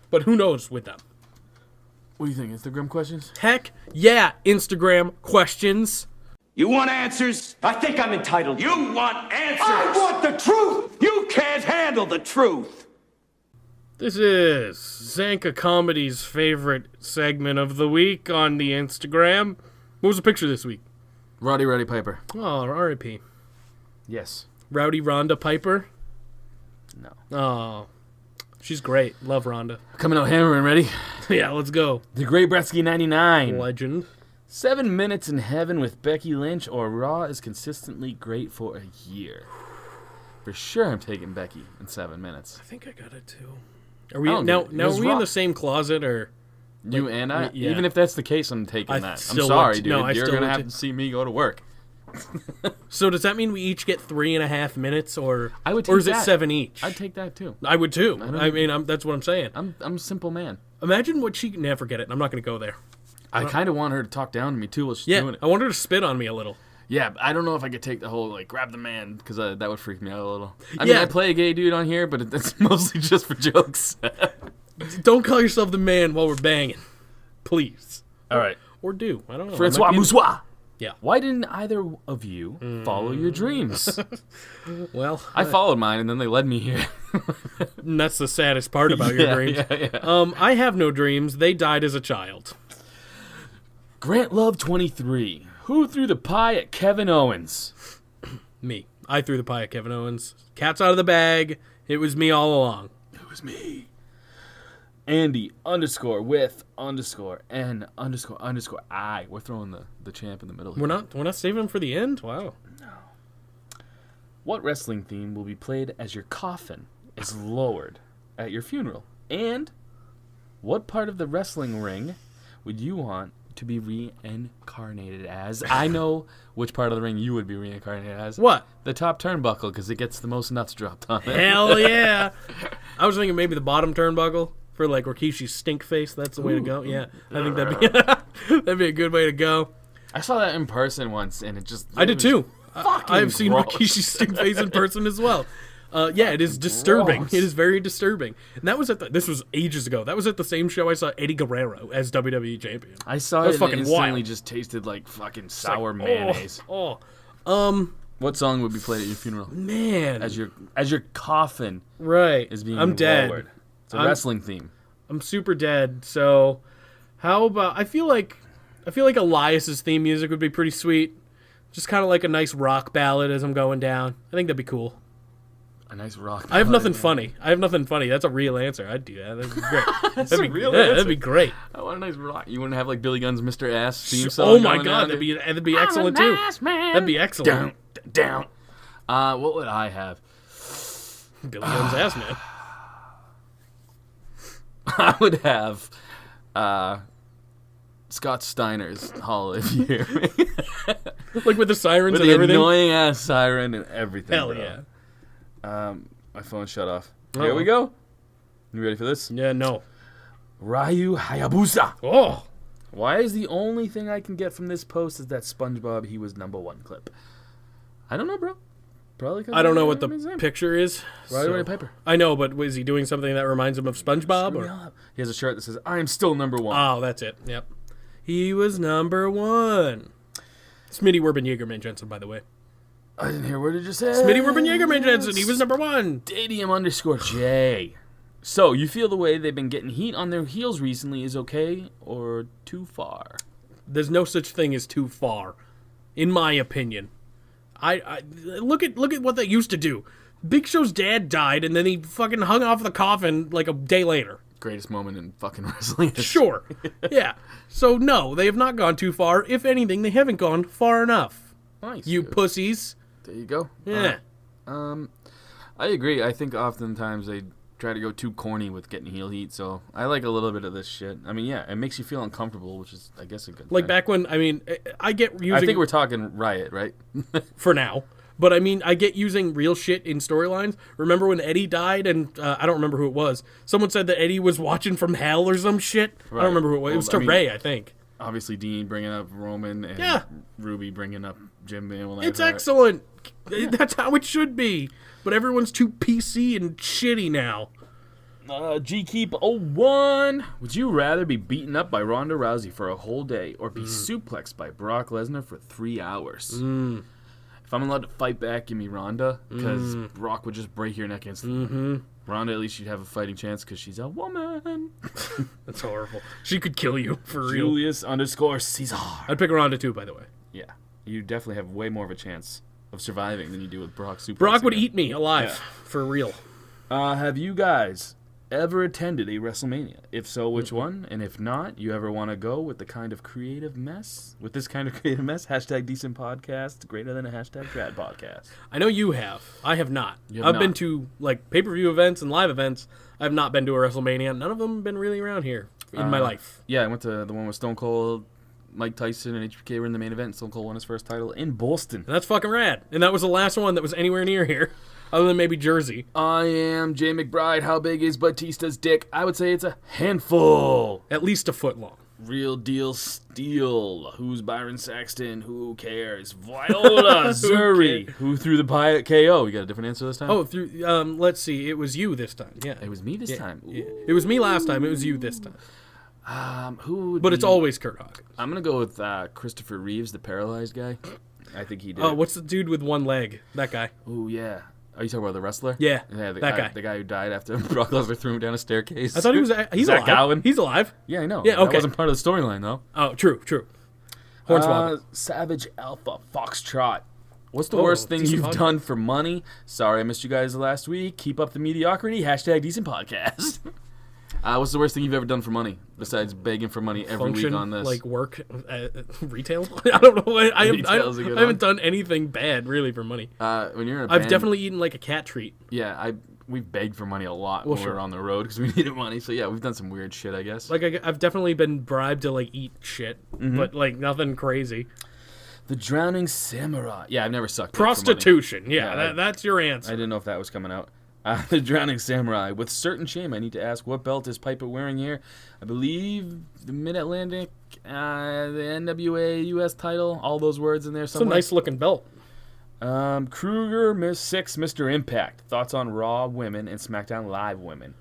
But who knows with them? What do you think? Instagram questions? Heck yeah, Instagram questions. You want answers? I think I'm entitled. You want answers? I want the truth! You can't handle the truth! This is Zanca Comedy's favorite segment of the week on the Instagram. What was the picture this week? Roddy Piper. Oh, R.I.P. Yes. Rowdy Rhonda Piper. No. Oh, she's great. Love Rhonda. Coming out hammering, ready? Yeah, let's go. The Great Bretsky 99. Legend. 7 minutes in heaven with Becky Lynch or Raw is consistently great for a year. For sure I'm taking Becky in 7 minutes. I think I got it too. Are we I don't now? get it. Now It was are we in Raw. the same closet or? You and I? yeah. Even if that's the case, I'm taking I that. I'm still sorry, want to- dude. no, I You're still going to want have to- to see me go to work. So does that mean we each get 3.5 minutes, or I would or take is it that. 7 each? I'd take that too. I would too. don't I mean, that's what I'm saying. I'm a simple man. Imagine what she. Nah, forget it. I'm not going to go there. I kind of want her to talk down to me too while she's Yeah, doing it. I want her to spit on me a little. Yeah, but I don't know if I could take the whole, like, grab the man, because that would freak me out a little. I mean, Yeah. I play a gay dude on here, but it's mostly just for jokes. Don't call yourself the man while we're banging, please. All right. Or do. I don't know. Francois I might be- Moussois. Yeah. Why didn't either of you follow your dreams? Well, I followed mine, and then they led me here. and that's the saddest part about your dreams. Yeah. I have no dreams. They died as a child. Grant Love 23. Who threw the pie at Kevin Owens? Me. I threw the pie at Kevin Owens. Cat's out of the bag. It was me all along. It was me. Andy _with_N__I. We're throwing the champ in the middle here. We're not saving him for the end? Wow. What wrestling theme will be played as your coffin is lowered at your funeral? And what part of the wrestling ring would you want to be reincarnated as? I know which part of the ring you would be reincarnated as. What? The top turnbuckle, because it gets the most nuts dropped on it. Hell yeah. I was thinking maybe the bottom turnbuckle for like Rikishi's stink face. That's the way to go. Yeah. I think that'd be a good way to go. I saw that in person once, and it just... I did too. fucking I've seen gross. Rikishi's stink face in person as well. Yeah, it is disturbing. Gross. It is very disturbing. And that was this was ages ago. That was at the same show I saw Eddie Guerrero as WWE champion. I saw That was it and fucking it instantly wild. just tasted like fucking Like, sour mayonnaise. Oh, What song would be played at your funeral? man. As your coffin Right. is being I'm dead. lowered. It's a I'm- wrestling theme. I'm super dead. So, how about I feel like Elias's theme music would be pretty sweet. Just kind of like a nice rock ballad as I'm going down. I think that'd be cool. A nice rock. I have ballad. nothing funny. That's a real answer. I'd do that. That'd be great. That's a real yeah, answer. that'd be great. I want a nice rock. You wouldn't have like Billy Gunn's Mr. Ass theme song? Oh my going god, down that'd be excellent too. That'd be excellent. Down. What would I have? Billy Gunn's ass man. I would have Scott Steiner's Hall if you hear me. Like with the sirens With and the everything. annoying ass siren and everything. Hell bro. yeah. My phone shut off. Uh-oh. Here we go. You ready for this? Yeah, no. Ryu Hayabusa. Oh. Why is the only thing I can get from this post is that SpongeBob he was #1 clip? I don't know, bro. Probably. I don't know what the picture is. Roddy so- Piper. I know, but is he doing something that reminds him of SpongeBob? Or? He has a shirt that says "I am still #1." Oh, that's it. Yep. He was #1. Smitty Werben Jaegerman Jensen, by the way. I didn't hear what did you say. Smitty Werben Jaegerman Jensen. He was #1. Stadium_J. So you feel the way they've been getting heat on their heels recently is okay or too far? There's no such thing as too far, in my opinion. I look at what they used to do. Big Show's dad died, and then he fucking hung off the coffin like a day later. Greatest moment in fucking wrestling. Sure. Yeah. So, no, they have not gone too far. If anything, they haven't gone far enough. Nice. You pussies. There you go. Yeah. I agree. I think oftentimes they try to go too corny with getting heel heat, so I like a little bit of this shit. I mean, yeah, it makes you feel uncomfortable, which is, I guess, a good Like thing. back when, I mean, I get using... I think we're talking Riot, right? for now. But I mean, I get using real shit in storylines. Remember when Eddie died, and I don't remember who it was. Someone said that Eddie was watching from hell or some shit. I Right. don't remember who it was. It was to Well, I mean- Ray, I think. Obviously, Dean bringing up Roman and Yeah. Ruby bringing up Jim Van Wall. It's excellent. That's how it should be. But everyone's too PC and shitty now. G-Keep 01. Would you rather be beaten up by Ronda Rousey for a whole day or be suplexed by Brock Lesnar for 3 hours? If I'm allowed to fight back, give me Ronda, because Brock would just break your neck instantly. Ronda, at least you'd have a fighting chance because she's a woman. That's horrible. She could kill you, for real. Julius_Caesar. I'd pick Ronda too, by the way. Yeah, you definitely have way more of a chance of surviving than you do with Brock suplexing. Brock would you. eat me alive, for real. Have you guys ever attended a WrestleMania? If so, which one? And if not, you ever want to go with this kind of creative mess? Hashtag decent podcast, greater than a hashtag trad podcast. I know you have. I have not. You have I've not. been to like pay-per-view events and live events. I have not been to a WrestleMania. None of them have been really around here in my life. Yeah, I went to the one with Stone Cold, Mike Tyson and HBK were in the main event. Stone Cold won his first title in Boston. And that's fucking rad. And that was the last one that was anywhere near here, other than maybe Jersey. I am Jay McBride. How big is Batista's dick? I would say it's a handful. At least a foot long. Real deal steel. Who's Byron Saxton? Who cares? Viola Zuri. Who threw the pie KO? You got a different answer this time? Oh, let's see. It was you this time. Yeah. It was me this time. Yeah. It was me last time. It was you this time. Who would But it's always Kurt Hawkins. I'm going to go with Christopher Reeves, the paralyzed guy. I think he did. Oh, what's the dude with one leg? That guy. Oh, yeah. Are you talking about the wrestler? Yeah, the that guy. The guy who died after Brock Lesnar threw him down a staircase. I thought he was. He's Zach alive. Gowen? He's alive. Yeah, I know. Yeah, okay. That wasn't part of the storyline, though. Oh, true. Hornswoggle. Savage Alpha Foxtrot. What's the worst thing decent you've podcast. done for money? Sorry I missed you guys last week. Keep up the mediocrity. # decent podcast. What's the worst thing you've ever done for money besides begging for money every Function, week on this? like work, retail. I don't know. I Retail's a good haven't done anything bad really for money. When you're in a I've band, definitely eaten like a cat treat. Yeah, we've begged for money a lot Well, when we sure. were on the road because we needed money. So yeah, we've done some weird shit, I guess. Like I've definitely been bribed to like eat shit, but like nothing crazy. The Drowning Samurai. Yeah, I've never sucked dick for money. Prostitution. Yeah, Yeah, that's your I answer. didn't know if that was coming out. The Drowning Samurai. With certain shame, I need to ask, what belt is Piper wearing here? I believe the Mid-Atlantic, the NWA US title, all those words in there It's a somewhere. nice looking belt. Kruger, Miss 6, Mr. Impact. Thoughts on Raw women and SmackDown Live women?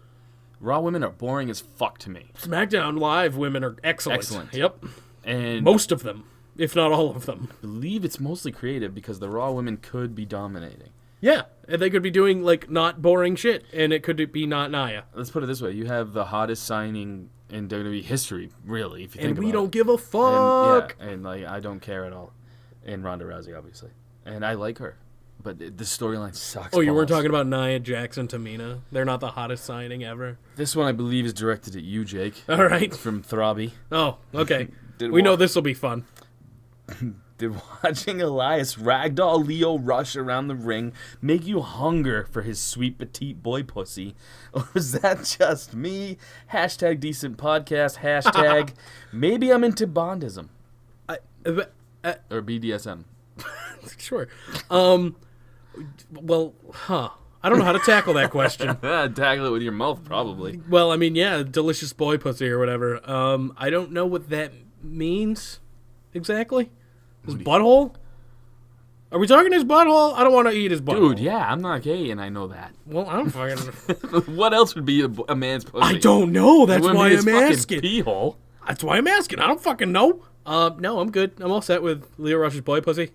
Raw women are boring as fuck to me. SmackDown Live women are excellent. Excellent. Yep, And most of them, if not all of them. I believe it's mostly creative because the Raw women could be dominating. Yeah, and they could be doing like not boring shit, and it could be not Nia. Let's put it this way: you have the hottest signing in WWE history, really, if you think And about we it. don't give a fuck. And like I don't care at all. And Ronda Rousey, obviously, and I like her, but the storyline sucks. Oh, you weren't balls. talking about Nia Jax and Tamina? They're not the hottest signing ever. This one, I believe, is directed at you, Jake. All right. From Throbby. Oh, okay. Did We know wa- this will be fun. Did watching Elias ragdoll Leo Rush around the ring make you hunger for his sweet petite boy pussy? Or was that just me? # decent podcast. # maybe I'm into Bondism. Or BDSM. Sure. Well, I don't know how to tackle that question. Tackle it with your mouth, probably. Well, I mean, yeah, delicious boy pussy or whatever. I don't know what that means exactly. His butthole? Are we talking his butthole? I don't want to eat his butthole. Dude, yeah, I'm not gay, and I know that. Well, I don't fucking... What else would be a man's pussy? I don't know. That's It wouldn't why be his I'm fucking asking. pee hole. That's why I'm asking. I don't fucking know. No, I'm good. I'm all set with Leo Rush's boy pussy.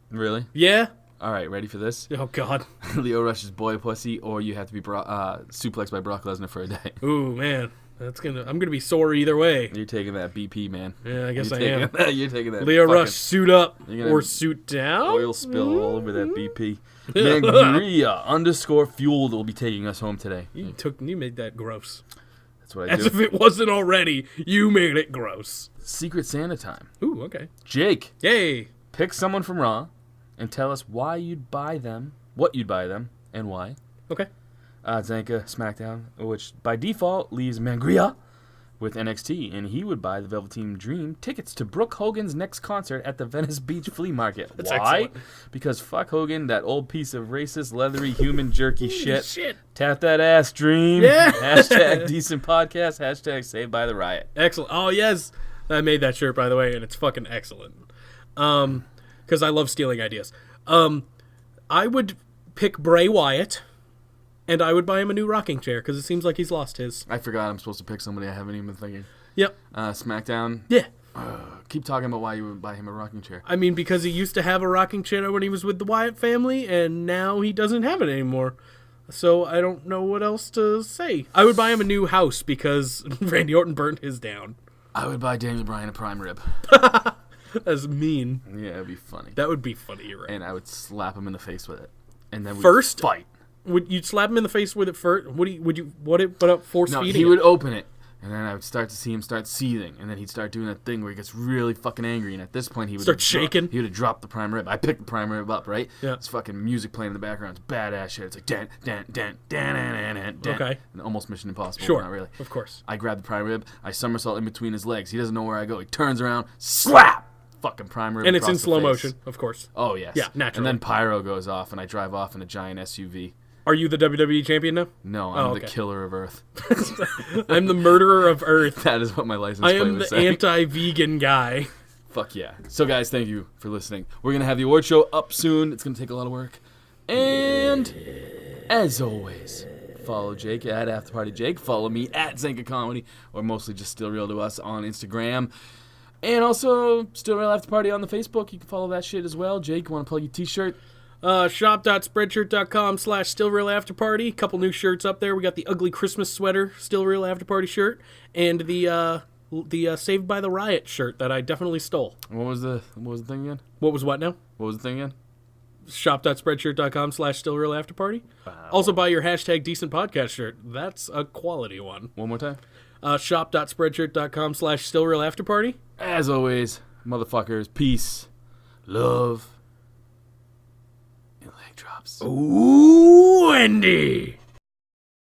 Really? Yeah. All right, ready for this? Oh, God. Leo Rush's boy pussy, or you have to be suplexed by Brock Lesnar for a day. Ooh, man. I'm gonna be sore either way. You're taking that BP, man. Yeah, I guess You're I am. taking You're taking that. Leo fucking Rush, suit up You're gonna or suit down. oil spill all over that BP. Mangria _fueled will be taking us home today. You made that gross. That's what I As do. if it wasn't already. You made it gross. Secret Santa time. Ooh, okay. Jake, Yay. pick someone from Raw and tell us why you'd buy them, what you'd buy them, and why. Okay. Zanca, SmackDown, which by default leaves Mangria with NXT, and he would buy the Velveteen Dream tickets to Brooke Hogan's next concert at the Venice Beach Flea Market. That's Why? excellent. Because fuck Hogan, that old piece of racist, leathery, human jerky shit. Shit. Tap that ass, Dream. Yeah. # decent podcast. # saved by the riot. Excellent. Oh, yes. I made that shirt, by the way, and it's fucking excellent. Because I love stealing ideas. I would pick Bray Wyatt, and I would buy him a new rocking chair, because it seems like he's lost his. I forgot I'm supposed to pick somebody I haven't even been thinking. Yep. SmackDown. Yeah. Keep talking about why you would buy him a rocking chair. I mean, because he used to have a rocking chair when he was with the Wyatt family, and now he doesn't have it anymore. So I don't know what else to say. I would buy him a new house because Randy Orton burnt his down. I would buy Daniel Bryan a prime rib. That's mean. Yeah, it'd be funny. That would be funny, you're right. And I would slap him in the face with it. And then we'd First? fight. Would you slap him in the face with it first? Would you put up force No, feeding he it? would open it. And then I would start to see him start seething, and then he'd start doing that thing where he gets really fucking angry, and at this point he would Start shaking? He would have dropped the prime rib. I picked the prime rib up, right? Yeah. It's fucking music playing in the background. It's badass shit. It's like dan dan dan dan dan dan dan. Okay. And almost Mission Impossible. Sure. But not really. Of course. I grab the prime rib. I somersault in between his legs. He doesn't know where I go. He turns around, slap, fucking prime rib. And it's in across the slow face. motion, of course. Oh yes. Yeah, naturally. And then pyro goes off, and I drive off in a giant SUV. Are you the WWE champion now? No, I'm the okay. killer of Earth. I'm the murderer of Earth. That is what my license I plate am was the saying. anti-vegan guy. Fuck yeah. So, guys, thank you for listening. We're going to have the award show up soon. It's going to take a lot of work. And, as always, follow Jake at AfterPartyJake. Follow me at Zanca Comedy, or mostly just Still Real to Us on Instagram. And also, Still Real After Party on the Facebook. You can follow that shit as well. Jake, want to plug your t-shirt? Shop.spreadshirt.com/stillrealafterparty. Couple new shirts up there. We got the ugly Christmas sweater, Still Real After Party shirt, and the Saved by the Riot shirt that I definitely stole. What was the thing again? What was what now? What was the thing again? Shop.spreadshirt.com/stillrealafterparty. Wow. Also buy your #decentpodcast shirt. That's a quality one. One more time. Shop.spreadshirt.com/stillrealafterparty. As always, motherfuckers, peace, love, and leg drops. Ooh, Wendy.